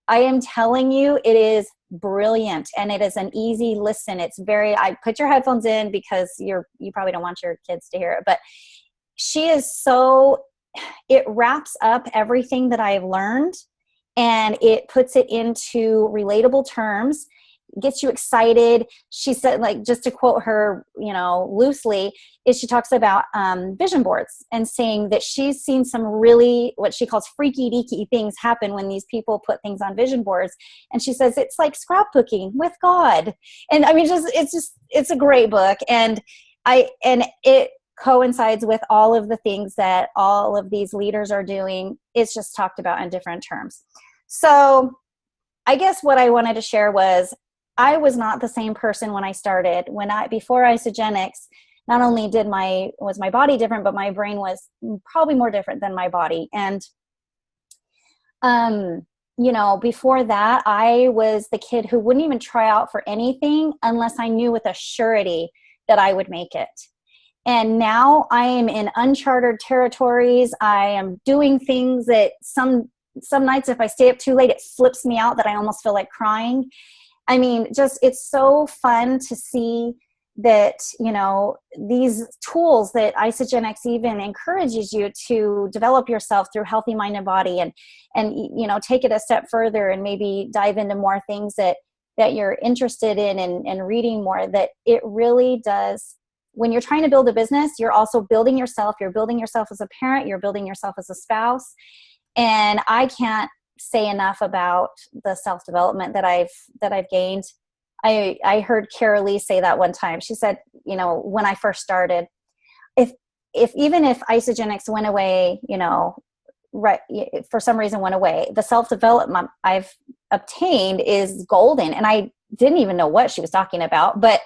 I am telling you, it is brilliant, and it is an easy listen. It's I put your headphones in because you probably don't want your kids to hear it, but she is it wraps up everything that I've learned, and it puts it into relatable terms, gets you excited. She said, like, just to quote her, you know, loosely, is she talks about vision boards and saying that she's seen some really, what she calls freaky deaky things happen when these people put things on vision boards. And she says, it's like scrapbooking with God. And I mean, it's a great book. And it coincides with all of the things that all of these leaders are doing. It's just talked about in different terms. So I guess what I wanted to share was, I was not the same person when I started. Before Isogenics, not only was my body different, but my brain was probably more different than my body. And, you know, before that, I was the kid who wouldn't even try out for anything unless I knew with a surety that I would make it. And now I am in uncharted territories. I am doing things that some nights, if I stay up too late, it flips me out that I almost feel like crying. I mean, it's so fun to see that, you know, these tools that Isogenics even encourages you to develop yourself through healthy mind and body, and you know, take it a step further and maybe dive into more things that you're interested in, and reading more, that it really does. When you're trying to build a business, you're also building yourself. You're building yourself as a parent. You're building yourself as a spouse. And I can't say enough about the self-development that I've gained. I heard Cara Lee say that one time. She said, you know, when I first started, even if Isogenics went away, you know, right, for some reason went away, the self-development I've obtained is golden. And I didn't even know what she was talking about, but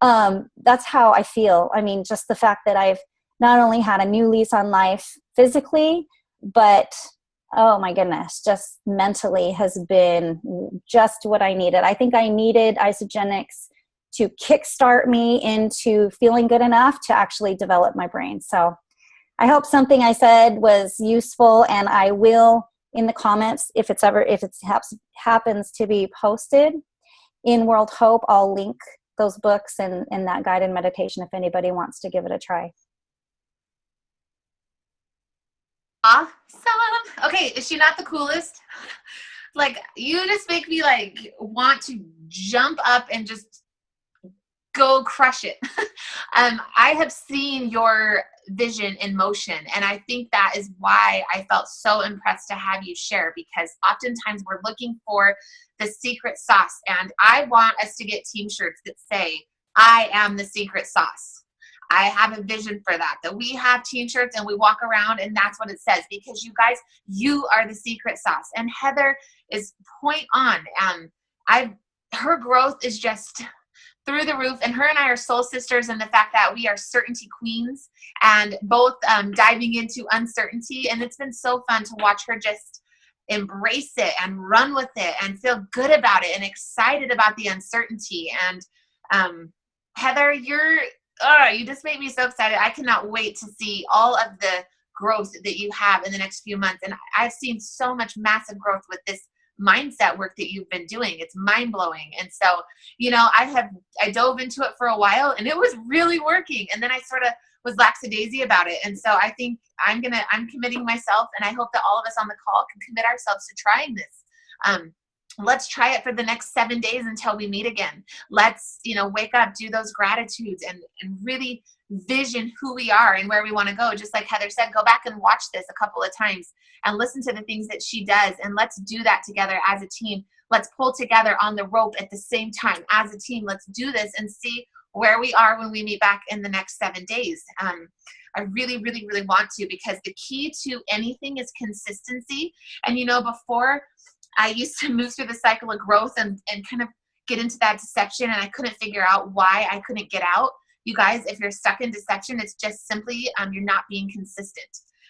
that's how I feel. I mean, just the fact that I've not only had a new lease on life physically, but oh my goodness, just mentally has been just what I needed. I think I needed Isogenics to kickstart me into feeling good enough to actually develop my brain. So I hope something I said was useful, and I will, in the comments, if it happens to be posted in World Hope, I'll link those books and that guided meditation if anybody wants to give it a try. Awesome. Okay, is she not the coolest? Like, you just make me like want to jump up and just go crush it. I have seen your vision in motion, and I think that is why I felt so impressed to have you share, because oftentimes we're looking for the secret sauce, and I want us to get team shirts that say, I am the secret sauce. I have a vision for that we have team shirts and we walk around and that's what it says, because you guys, you are the secret sauce. And Heather is point on. Her growth is just through the roof, and her and I are soul sisters in the fact that we are certainty queens and both diving into uncertainty. And it's been so fun to watch her just embrace it and run with it and feel good about it and excited about the uncertainty. And Heather, you just made me so excited. I cannot wait to see all of the growth that you have in the next few months. And I've seen so much massive growth with this mindset work that you've been doing. It's mind-blowing. And so, I dove into it for a while and it was really working. And then I sort of was lackadaisy about it. And so I think I'm committing myself, and I hope that all of us on the call can commit ourselves to trying this. Let's try it for the next 7 days until we meet again. Let's, wake up, do those gratitudes and really vision who we are and where we want to go. Just like Heather said, go back and watch this a couple of times and listen to the things that she does. And let's do that together as a team. Let's pull together on the rope at the same time as a team. Let's do this and see where we are when we meet back in the next 7 days. I really, really, really want to, because the key to anything is consistency. And, before I used to move through the cycle of growth and kind of get into that deception, and I couldn't figure out why I couldn't get out. You guys, if you're stuck in deception, it's just simply you're not being consistent.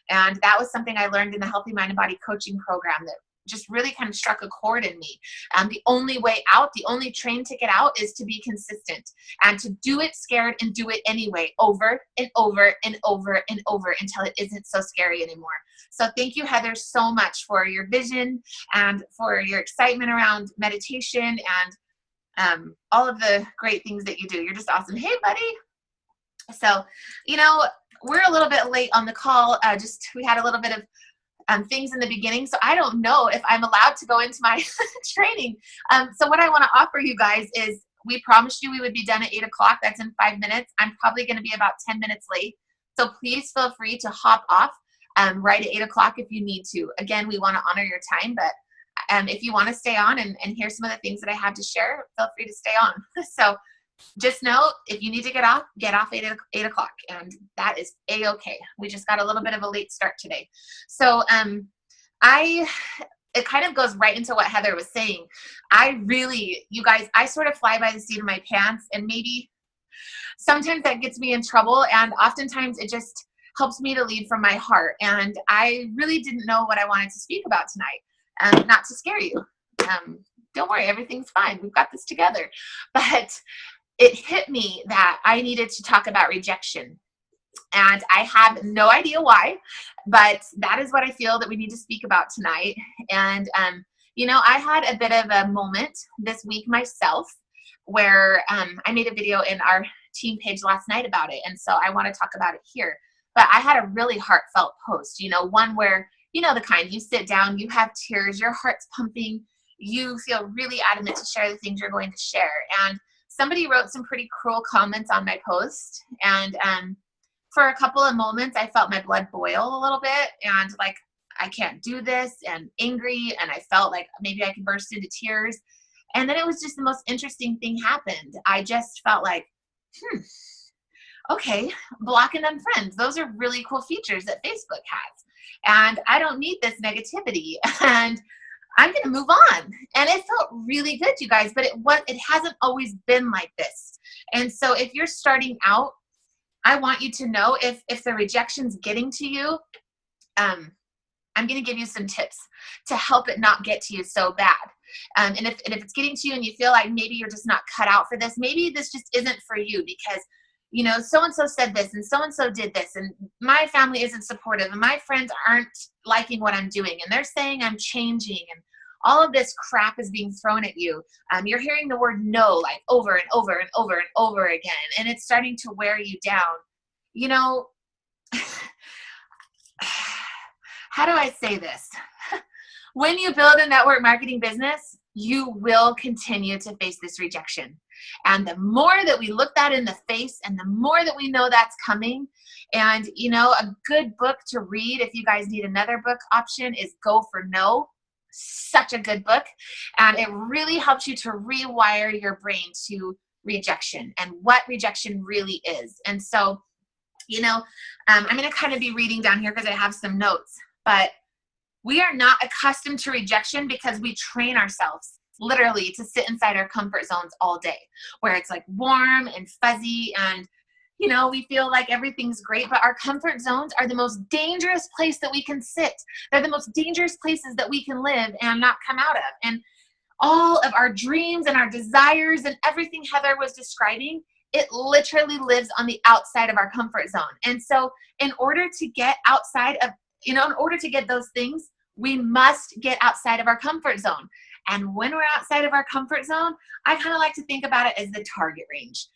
And that was something I learned in the Healthy Mind and Body coaching program that just really kind of struck a chord in me. The only way out, the only train ticket out is to be consistent and to do it scared and do it anyway, over and over and over and over until it isn't so scary anymore. So thank you, Heather, so much for your vision and for your excitement around meditation and all of the great things that you do. You're just awesome. Hey, buddy. So, we're a little bit late on the call. We had a little bit of things in the beginning. So I don't know if I'm allowed to go into my training. So what I want to offer you guys is, we promised you we would be done at 8 o'clock. That's in 5 minutes. I'm probably going to be about 10 minutes late. So please feel free to hop off right at 8 o'clock if you need to. Again, we want to honor your time, but if you want to stay on and hear some of the things that I have to share, feel free to stay on. So just know, if you need to get off 8 o'clock, and that is A-okay. We just got a little bit of a late start today. So it kind of goes right into what Heather was saying. You guys, I sort of fly by the seat of my pants, and maybe sometimes that gets me in trouble, and oftentimes it just helps me to lead from my heart. And I really didn't know what I wanted to speak about tonight. Not to scare you. Don't worry, everything's fine. We've got this together. But it hit me that I needed to talk about rejection. And I have no idea why, but that is what I feel that we need to speak about tonight. And, I had a bit of a moment this week myself where I made a video in our team page last night about it. And so I want to talk about it here. But I had a really heartfelt post, one where, the kind, you sit down, you have tears, your heart's pumping, you feel really adamant to share the things you're going to share. And somebody wrote some pretty cruel comments on my post. And for a couple of moments, I felt my blood boil a little bit and like, I can't do this, and angry. And I felt like maybe I could burst into tears. And then it was just the most interesting thing happened. I just felt like, okay, block and unfriend. Those are really cool features that Facebook has. And I don't need this negativity. And I'm going to move on. And it felt really good, you guys, but it hasn't always been like this. And so if you're starting out, I want you to know if the rejection's getting to you, I'm going to give you some tips to help it not get to you so bad. And if it's getting to you and you feel like maybe you're just not cut out for this, maybe this just isn't for you because, so-and-so said this and so-and-so did this and my family isn't supportive and my friends aren't liking what I'm doing and they're saying I'm changing and all of this crap is being thrown at you. You're hearing the word no like over and over and over and over again, and it's starting to wear you down. How do I say this? When you build a network marketing business, you will continue to face this rejection. And the more that we look that in the face and the more that we know that's coming, and a good book to read if you guys need another book option is Go for No. Such a good book. And it really helps you to rewire your brain to rejection and what rejection really is. And so I'm going to kind of be reading down here because I have some notes, but we are not accustomed to rejection because we train ourselves literally to sit inside our comfort zones all day, where it's like warm and fuzzy and, we feel like everything's great, but our comfort zones are the most dangerous place that we can sit. They're the most dangerous places that we can live and not come out of. And all of our dreams and our desires and everything Heather was describing, it literally lives on the outside of our comfort zone. And so in order to get outside of, in order to get those things, we must get outside of our comfort zone. And when we're outside of our comfort zone, I kind of like to think about it as the target range.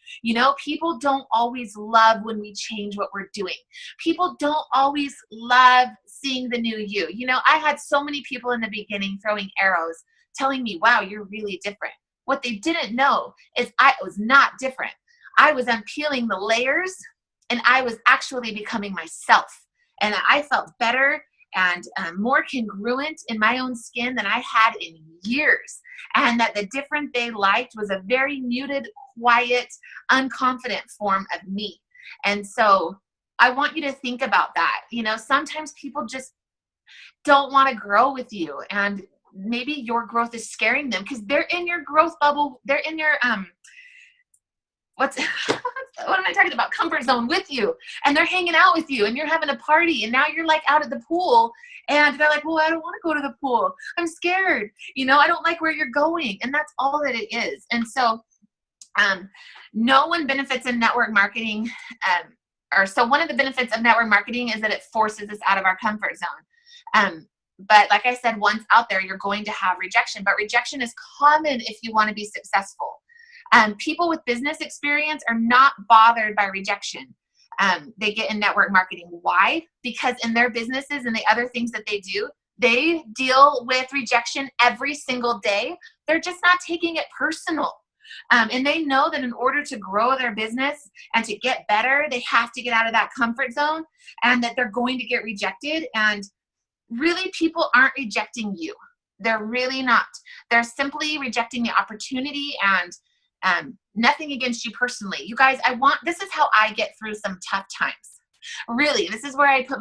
People don't always love when we change what we're doing. People don't always love seeing the new you. I had so many people in the beginning throwing arrows telling me, wow, you're really different. What they didn't know is I was not different. I was unpeeling the layers and I was actually becoming myself. And I felt better and more congruent in my own skin than I had in years. And that the different they liked was a very muted, quiet, unconfident form of me. And so I want you to think about that. Sometimes people just don't want to grow with you. And maybe your growth is scaring them because they're in your growth bubble. They're in your, what am I talking about? Comfort zone with you, and they're hanging out with you, and you're having a party, and now you're like out at the pool, and they're like, well, I don't want to go to the pool. I'm scared. I don't like where you're going. And that's all that it is. And so no one benefits in network marketing. So one of the benefits of network marketing is that it forces us out of our comfort zone. But like I said, once out there, you're going to have rejection, but rejection is common if you want to be successful. People with business experience are not bothered by rejection. They get in network marketing. Why? Because in their businesses and the other things that they do, they deal with rejection every single day. They're just not taking it personal. And they know that in order to grow their business and to get better, they have to get out of that comfort zone and that they're going to get rejected. And really, people aren't rejecting you. They're really not. They're simply rejecting the opportunity and nothing against you personally. You guys, this is how I get through some tough times. Really, this is where I put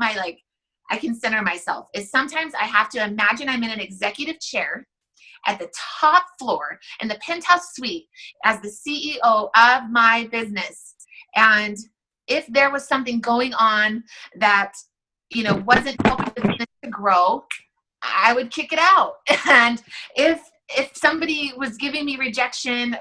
I can center myself, is sometimes I have to imagine I'm in an executive chair at the top floor in the penthouse suite as the CEO of my business. And if there was something going on that, wasn't helping the business to grow, I would kick it out. And if somebody was giving me rejection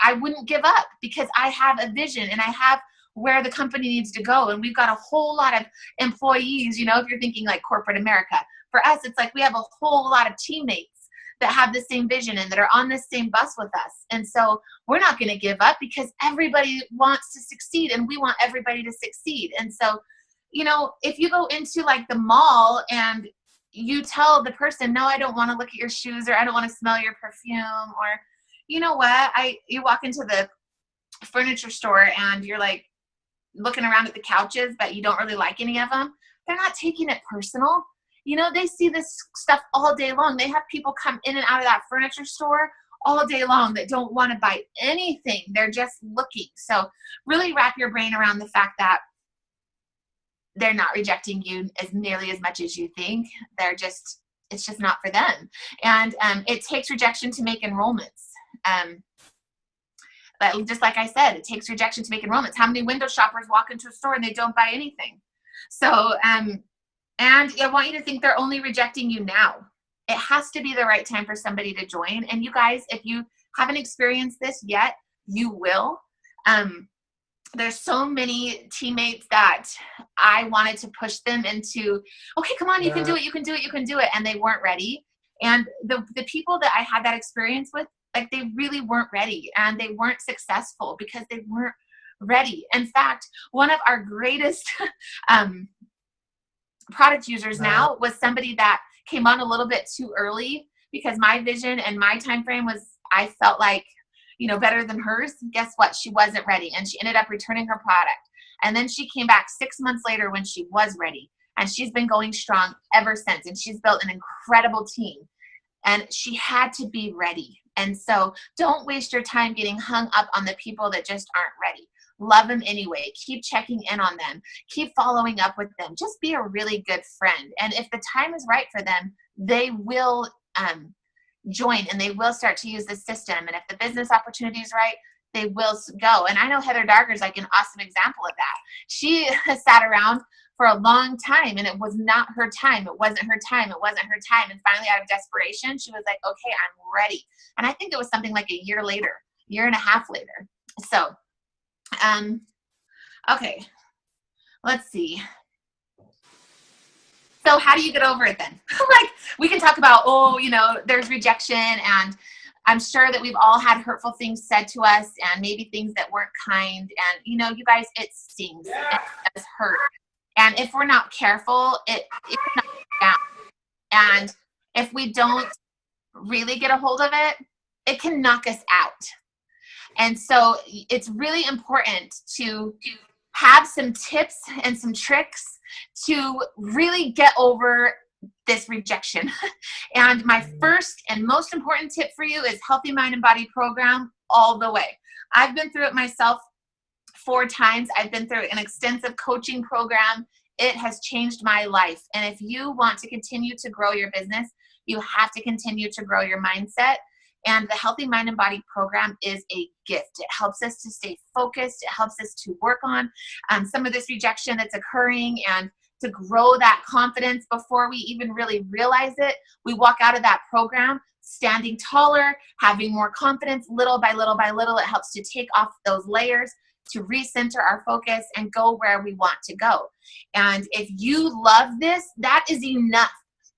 I wouldn't give up because I have a vision and I have where the company needs to go. And we've got a whole lot of employees, if you're thinking like corporate America, for us, it's like we have a whole lot of teammates that have the same vision and that are on the same bus with us. And so we're not going to give up because everybody wants to succeed and we want everybody to succeed. And so, if you go into like the mall and you tell the person, no, I don't want to look at your shoes, or I don't want to smell your perfume, or you know what, you walk into the furniture store and you're like looking around at the couches, but you don't really like any of them. They're not taking it personal. They see this stuff all day long. They have people come in and out of that furniture store all day long that don't want to buy anything. They're just looking. So really wrap your brain around the fact that they're not rejecting you as nearly as much as you think. It's just not for them. And it takes rejection to make enrollments. But just like I said, it takes rejection to make enrollments. How many window shoppers walk into a store and they don't buy anything? So, and I want you to think they're only rejecting you now. It has to be the right time for somebody to join. And you guys, if you haven't experienced this yet, you will. There's so many teammates that I wanted to push them into, okay, come on, you can do it, you can do it, you can do it. And they weren't ready. And the people that I had that experience with, like, they really weren't ready and they weren't successful because they weren't ready. In fact, one of our greatest product users now was somebody that came on a little bit too early because my vision and my time frame was, I felt like, better than hers. Guess what? She wasn't ready. And she ended up returning her product. And then she came back 6 months later when she was ready. And she's been going strong ever since. And she's built an incredible team. And she had to be ready. And so don't waste your time getting hung up on the people that just aren't ready. love them anyway. Keep checking in on them. Keep following up with them. Just be a really good friend. And if the time is right for them, they will join and they will start to use the system. And if the business opportunity is right, they will go. And I know Heather Darger is like an awesome example of that. She has sat around for a long time and it was not her time. It wasn't her time. It wasn't her time. And finally, out of desperation, she was like, okay, I'm ready. And I think it was something like a year and a half later. So, okay, let's see. So how do you get over it then? Like, we can talk about, there's rejection, and I'm sure that we've all had hurtful things said to us and maybe things that weren't kind. And, you guys, it stings. Yeah. It does hurt. And if we're not careful, it knocks us down. And if we don't really get a hold of it, it can knock us out. And so it's really important to have some tips and some tricks to really get over this rejection. And my first and most important tip for you is Healthy Mind and Body Program all the way. I've been through it myself 4 times. I've been through an extensive coaching program. It has changed my life. And if you want to continue to grow your business, you have to continue to grow your mindset. And the Healthy Mind and Body Program is a gift. It helps us to stay focused. It helps us to work on some of this rejection that's occurring and to grow that confidence before we even really realize it. We walk out of that program standing taller, having more confidence, little by little by little. It helps to take off those layers, to recenter our focus and go where we want to go. And if you love this, that is enough.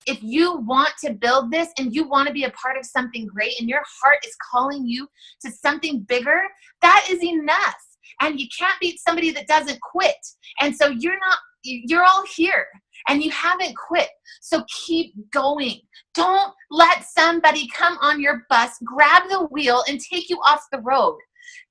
If you want to build this and you want to be a part of something great and your heart is calling you to something bigger, that is enough. And you can't beat somebody that doesn't quit. And so you're all here and you haven't quit. So keep going. Don't let somebody come on your bus, grab the wheel, and take you off the road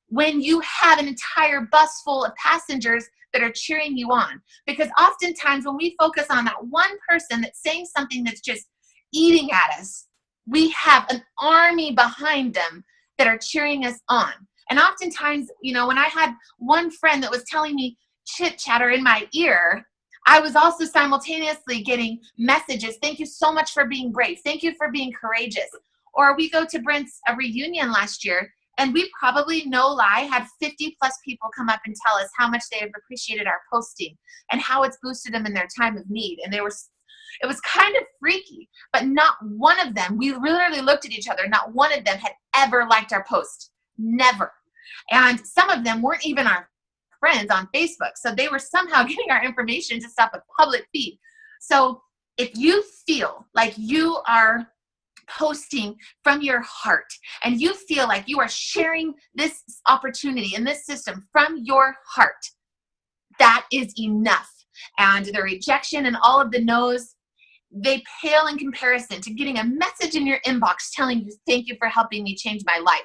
when you have an entire bus full of passengers that are cheering you on. Because oftentimes when we focus on that one person that's saying something that's just eating at us, we have an army behind them that are cheering us on. And oftentimes, when I had one friend that was telling me chit chatter in my ear, I was also simultaneously getting messages. Thank you so much for being brave. Thank you for being courageous. Or we go to Brent's reunion last year, and we probably, no lie, had 50 plus people come up and tell us how much they have appreciated our posting and how it's boosted them in their time of need. And it was kind of freaky, but not one of them, we literally looked at each other, not one of them had ever liked our post. Never. And some of them weren't even our friends on Facebook. So they were somehow getting our information just off a public feed. So if you feel like you are posting from your heart and you feel like you are sharing this opportunity and this system from your heart, that is enough. And the rejection and all of the no's, they pale in comparison to getting a message in your inbox telling you, thank you for helping me change my life.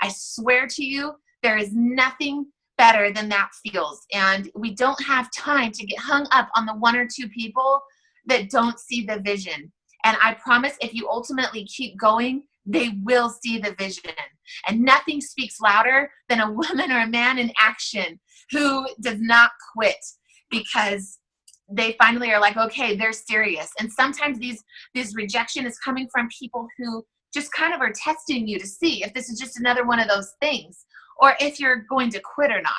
I swear to you, there is nothing better than that feels. And we don't have time to get hung up on the 1 or 2 people that don't see the vision. And I promise if you ultimately keep going, they will see the vision. And nothing speaks louder than a woman or a man in action who does not quit because they finally are like, okay, they're serious. And sometimes this rejection is coming from people who just kind of are testing you to see if this is just another one of those things or if you're going to quit or not.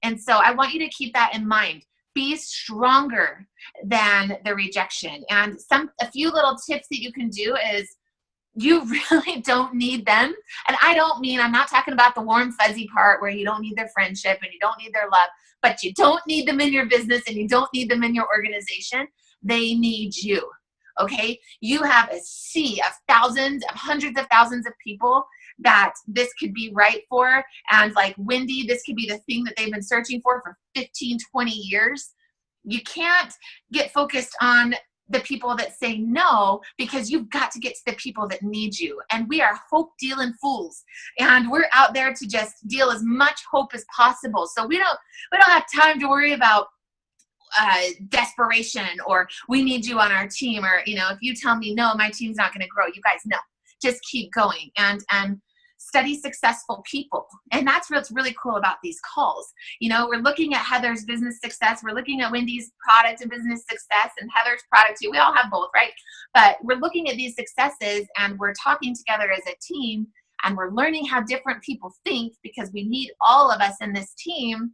And so I want you to keep that in mind. Be stronger than the rejection. And a few little tips that you can do is you really don't need them. And I'm not talking about the warm fuzzy part where you don't need their friendship and you don't need their love, but you don't need them in your business and you don't need them in your organization. They need you. Okay. You have a sea of thousands, of hundreds of thousands of people that this could be right for. And like Wendy, this could be the thing that they've been searching for 15, 20 years. You can't get focused on the people that say no, because you've got to get to the people that need you. And we are hope dealing fools. And we're out there to just deal as much hope as possible. So we don't have time to worry about desperation or we need you on our team, or if you tell me no, my team's not going to grow. You guys know, just keep going. And study successful people. And that's what's really cool about these calls. You know, we're looking at Heather's business success. We're looking at Wendy's product and business success, and Heather's product too. We all have both, right? But we're looking at these successes, and we're talking together as a team, and we're learning how different people think, because we need all of us in this team.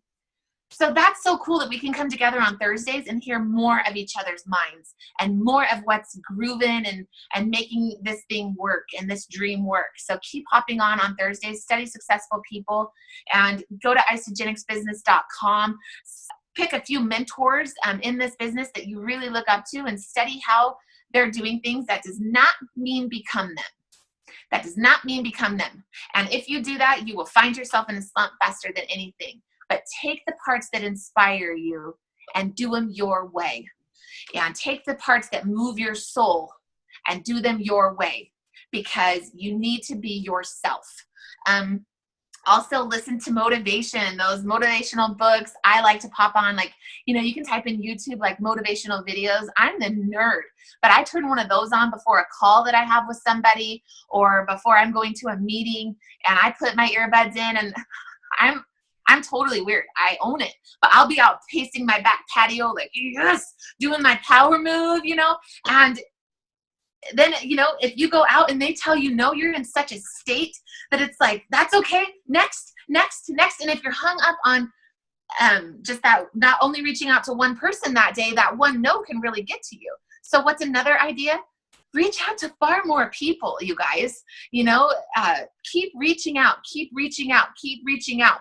So that's so cool that we can come together on Thursdays and hear more of each other's minds and more of what's grooving and making this thing work and this dream work. So keep hopping on Thursdays, study successful people, and go to isogenicsbusiness.com. Pick a few mentors in this business that you really look up to and study how they're doing things. That does not mean become them. That does not mean become them. And if you do that, you will find yourself in a slump faster than anything. But take the parts that inspire you and do them your way. And take the parts that move your soul and do them your way, because you need to be yourself. Also listen to motivation, those motivational books. I like to pop on, like, you know, you can type in YouTube, like motivational videos. I'm the nerd, but I turn one of those on before a call that I have with somebody, or before I'm going to a meeting, and I put my earbuds in, and I'm totally weird. I own it. But I'll be out pacing my back patio, like, yes, doing my power move, you know. And then, you know, if you go out and they tell you no, you're in such a state that it's like, that's okay. Next. And if you're hung up on just that, not only reaching out to one person that day, that one no can really get to you. So what's another idea? Reach out to far more people, you guys. You know, keep reaching out,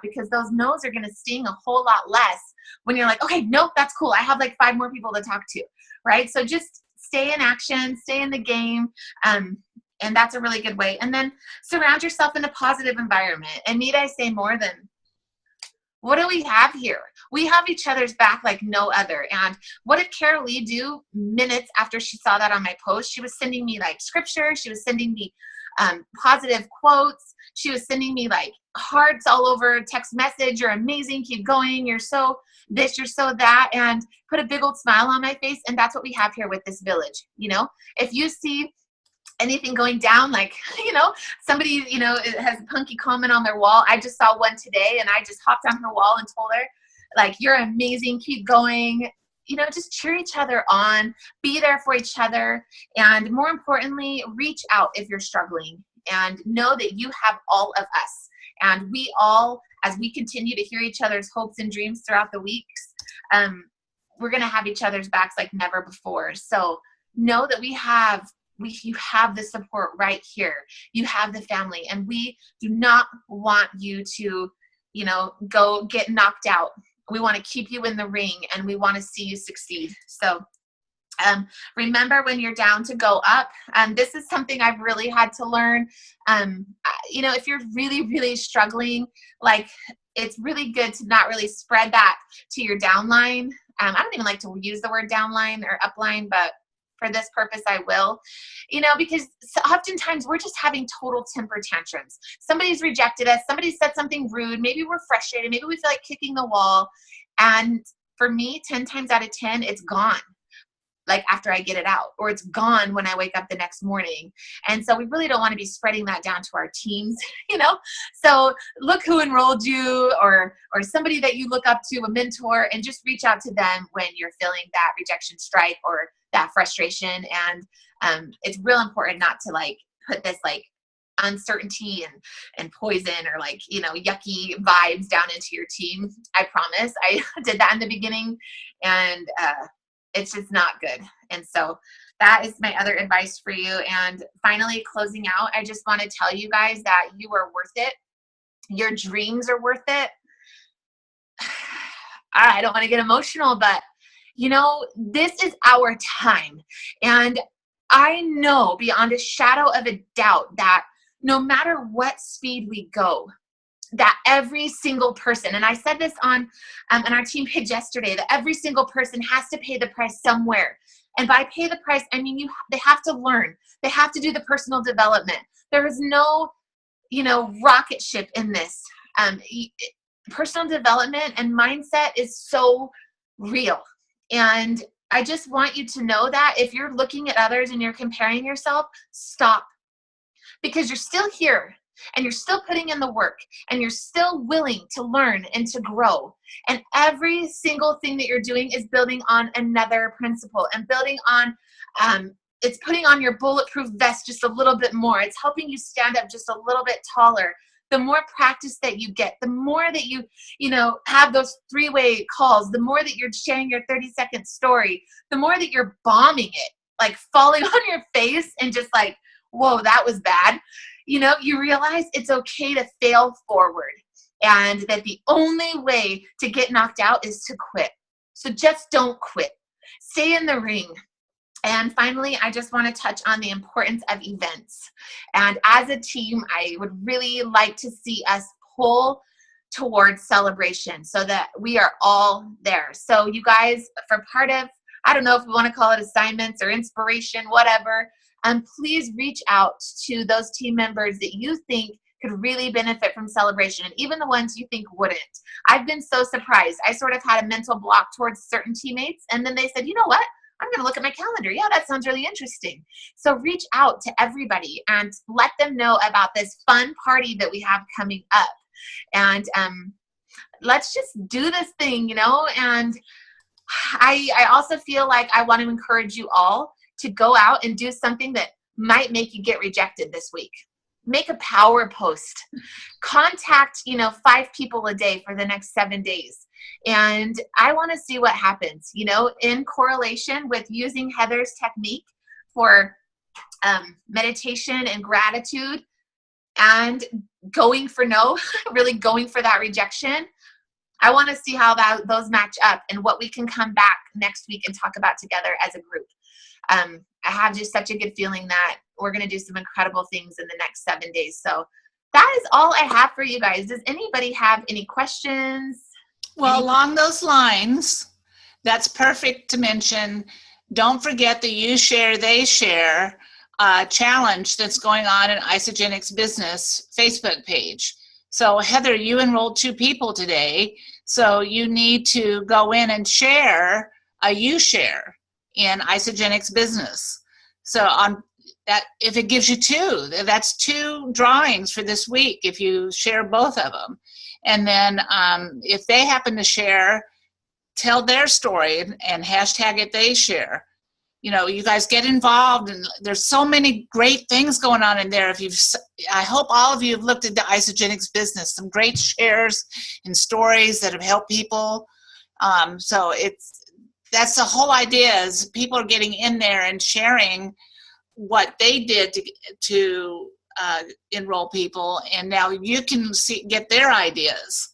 because those no's are going to sting a whole lot less when you're like, okay, nope, that's cool. I have like 5 more people to talk to, right? So just stay in action, stay in the game. And that's a really good way. And then surround yourself in a positive environment. And need I say more than, what do we have here? We have each other's back like no other. And what did Carol Lee do minutes after she saw that on my post? She was sending me like scripture. She was sending me positive quotes. She was sending me like hearts all over text message. You're amazing. Keep going. You're so this, you're so that, and put a big old smile on my face. And that's what we have here with this village. You know, if you see anything going down, like, you know, somebody, you know, has a punky comment on their wall. I just saw one today, and I just hopped on her wall and told her, like, you're amazing, keep going. You know, just cheer each other on, be there for each other, and more importantly, reach out if you're struggling, and know that you have all of us. And we all, as we continue to hear each other's hopes and dreams throughout the weeks, we're going to have each other's backs like never before. So know that you have the support right here. You have the family, and we do not want you to, you know, go get knocked out. We want to keep you in the ring, and we want to see you succeed. So remember, when you're down, to go up. This is something I've really had to learn. You know, if you're really, really struggling, like, it's really good to not really spread that to your downline. I don't even like to use the word downline or upline, but for this purpose, I will, you know, because oftentimes we're just having total temper tantrums. Somebody's rejected us. Somebody said something rude. Maybe we're frustrated. Maybe we feel like kicking the wall. And for me, 10 times out of 10, it's gone. Like after I get it out, or it's gone when I wake up the next morning. And so we really don't want to be spreading that down to our teams, you know? So look who enrolled you, or somebody that you look up to, a mentor, and just reach out to them when you're feeling that rejection strike or that frustration. And it's real important not to like put this like uncertainty and poison or like, you know, yucky vibes down into your team. I promise. I did that in the beginning, and it's just not good. And so that is my other advice for you. And finally, closing out, I just want to tell you guys that you are worth it. Your dreams are worth it. I don't want to get emotional, but you know, this is our time. And I know beyond a shadow of a doubt that no matter what speed we go, that every single person, and I said this on our team page yesterday, that every single person has to pay the price somewhere. And by pay the price, I mean they have to learn. They have to do the personal development. There is no, you know, rocket ship in this. Personal development and mindset is so real. And I just want you to know that if you're looking at others and you're comparing yourself, stop. Because you're still here. and you're still putting in the work, and you're still willing to learn and to grow. And every single thing that you're doing is building on another principle and building on, it's putting on your bulletproof vest just a little bit more. It's helping you stand up just a little bit taller. The more practice that you get, the more that you have those 3-way calls, the more that you're sharing your 30-second story, the more that you're bombing it, like falling on your face and just like, whoa, that was bad. You realize it's okay to fail forward, and that the only way to get knocked out is to quit. So just don't quit. Stay in the ring. And finally, I just want to touch on the importance of events. And as a team, I would really like to see us pull towards celebration so that we are all there. So you guys, for part of, I don't know if we want to call it assignments or inspiration, whatever, please reach out to those team members that you think could really benefit from celebration, and even the ones you think wouldn't. I've been so surprised. I sort of had a mental block towards certain teammates, and then they said, you know what? I'm going to look at my calendar. Yeah, that sounds really interesting. So reach out to everybody and let them know about this fun party that we have coming up. And let's just do this thing, And I also feel like I want to encourage you all to go out and do something that might make you get rejected this week. Make a power post. Contact, 5 people a day for the next 7 days. And I want to see what happens, in correlation with using Heather's technique for meditation and gratitude and going for no, really going for that rejection. I want to see how those match up and what we can come back next week and talk about together as a group. I have just such a good feeling that we're going to do some incredible things in the next 7 days. So that is all I have for you guys. Does anybody have any questions? Well, along those lines, that's perfect to mention. Don't forget the You Share, They Share challenge that's going on in Isagenix Business Facebook page. So Heather, you enrolled 2 people today, so you need to go in and share a You Share in Isagenix Business. So on that, if it gives you 2, that's 2 drawings for this week if you share both of them. And then if they happen to share, tell their story and hashtag it they share. You guys get involved, and there's so many great things going on in there. I hope all of you have looked into Isagenix Business, some great shares and stories that have helped people. So that's the whole idea, is people are getting in there and sharing what they did to enroll people, and now you can get their ideas.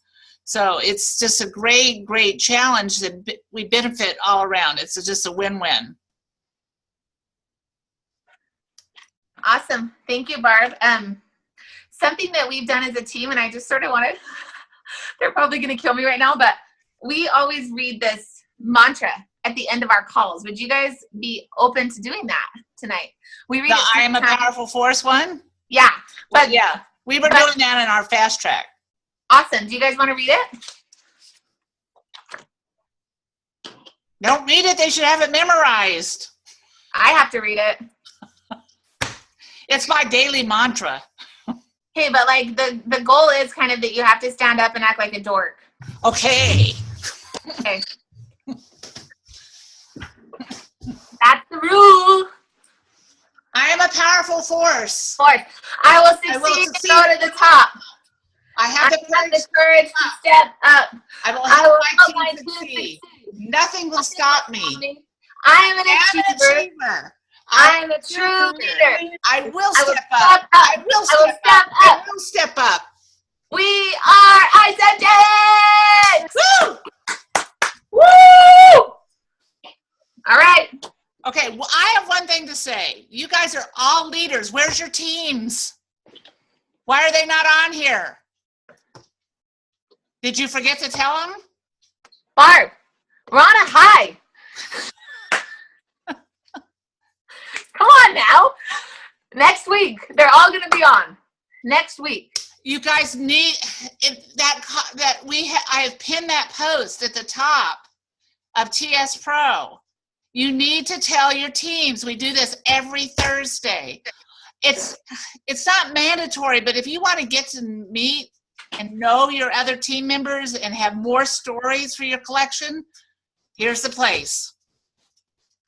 So it's just a great, great challenge that we benefit all around. It's just a win-win. Awesome. Thank you, Barb. Something that we've done as a team, and I just sort of wanted, they're probably going to kill me right now, but we always read this mantra at the end of our calls. Would you guys be open to doing that tonight? We read I am a powerful force one? Yeah. But yeah, we were doing that in our fast track. Awesome. Do you guys want to read it? Don't read it. They should have it memorized. I have to read it. It's my daily mantra. Okay, but like the goal is kind of that you have to stand up and act like a dork. Okay. Okay. That's the rule. I am a powerful force. I will succeed to go to the top. I have the courage to step up. I will help my team succeed. Nothing will stop me. I am an achiever. I am a true leader. I will step up. I will step up. I will step up. We are Isagenix! Woo! Woo! All right. Okay, well, I have one thing to say. You guys are all leaders. Where's your teams? Why are they not on here? Did you forget to tell them? Barb, we're on a high. Come on now. Next week, they're all going to be on. Next week. You guys need I have pinned that post at the top of TS Pro. You need to tell your teams. We do this every Thursday. it's not mandatory, but if you want to get to meet and know your other team members and have more stories for your collection, here's the place.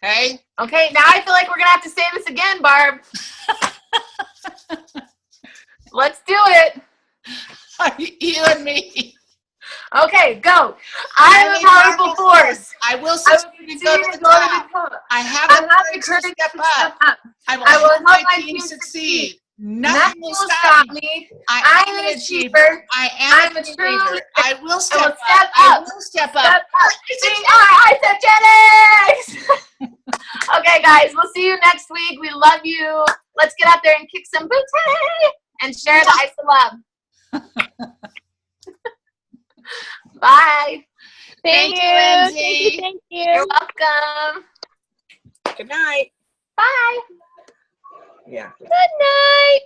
Okay? Okay, now I feel like we're going to have to say this again, Barb. Let's do it. You and me. Okay, go. I am a powerful force. I will I will succeed to go continue to to the go to the top. top. I have I the have the courage to courage step to up. step up. I will I will help help my my team team succeed. Nothing Nothing will will stop me. I am I'm an an achiever. achiever. I I'm am a a true leader. leader. I will I step will up. step I up. will step up. Step up. Isogenics! Okay, guys, we'll see you next week. We love you. Let's get out there and kick some booty and share the ice of love. Bye. Thank you, Lindsay. Thank you. You're welcome. Good night. Bye. Yeah. Good night.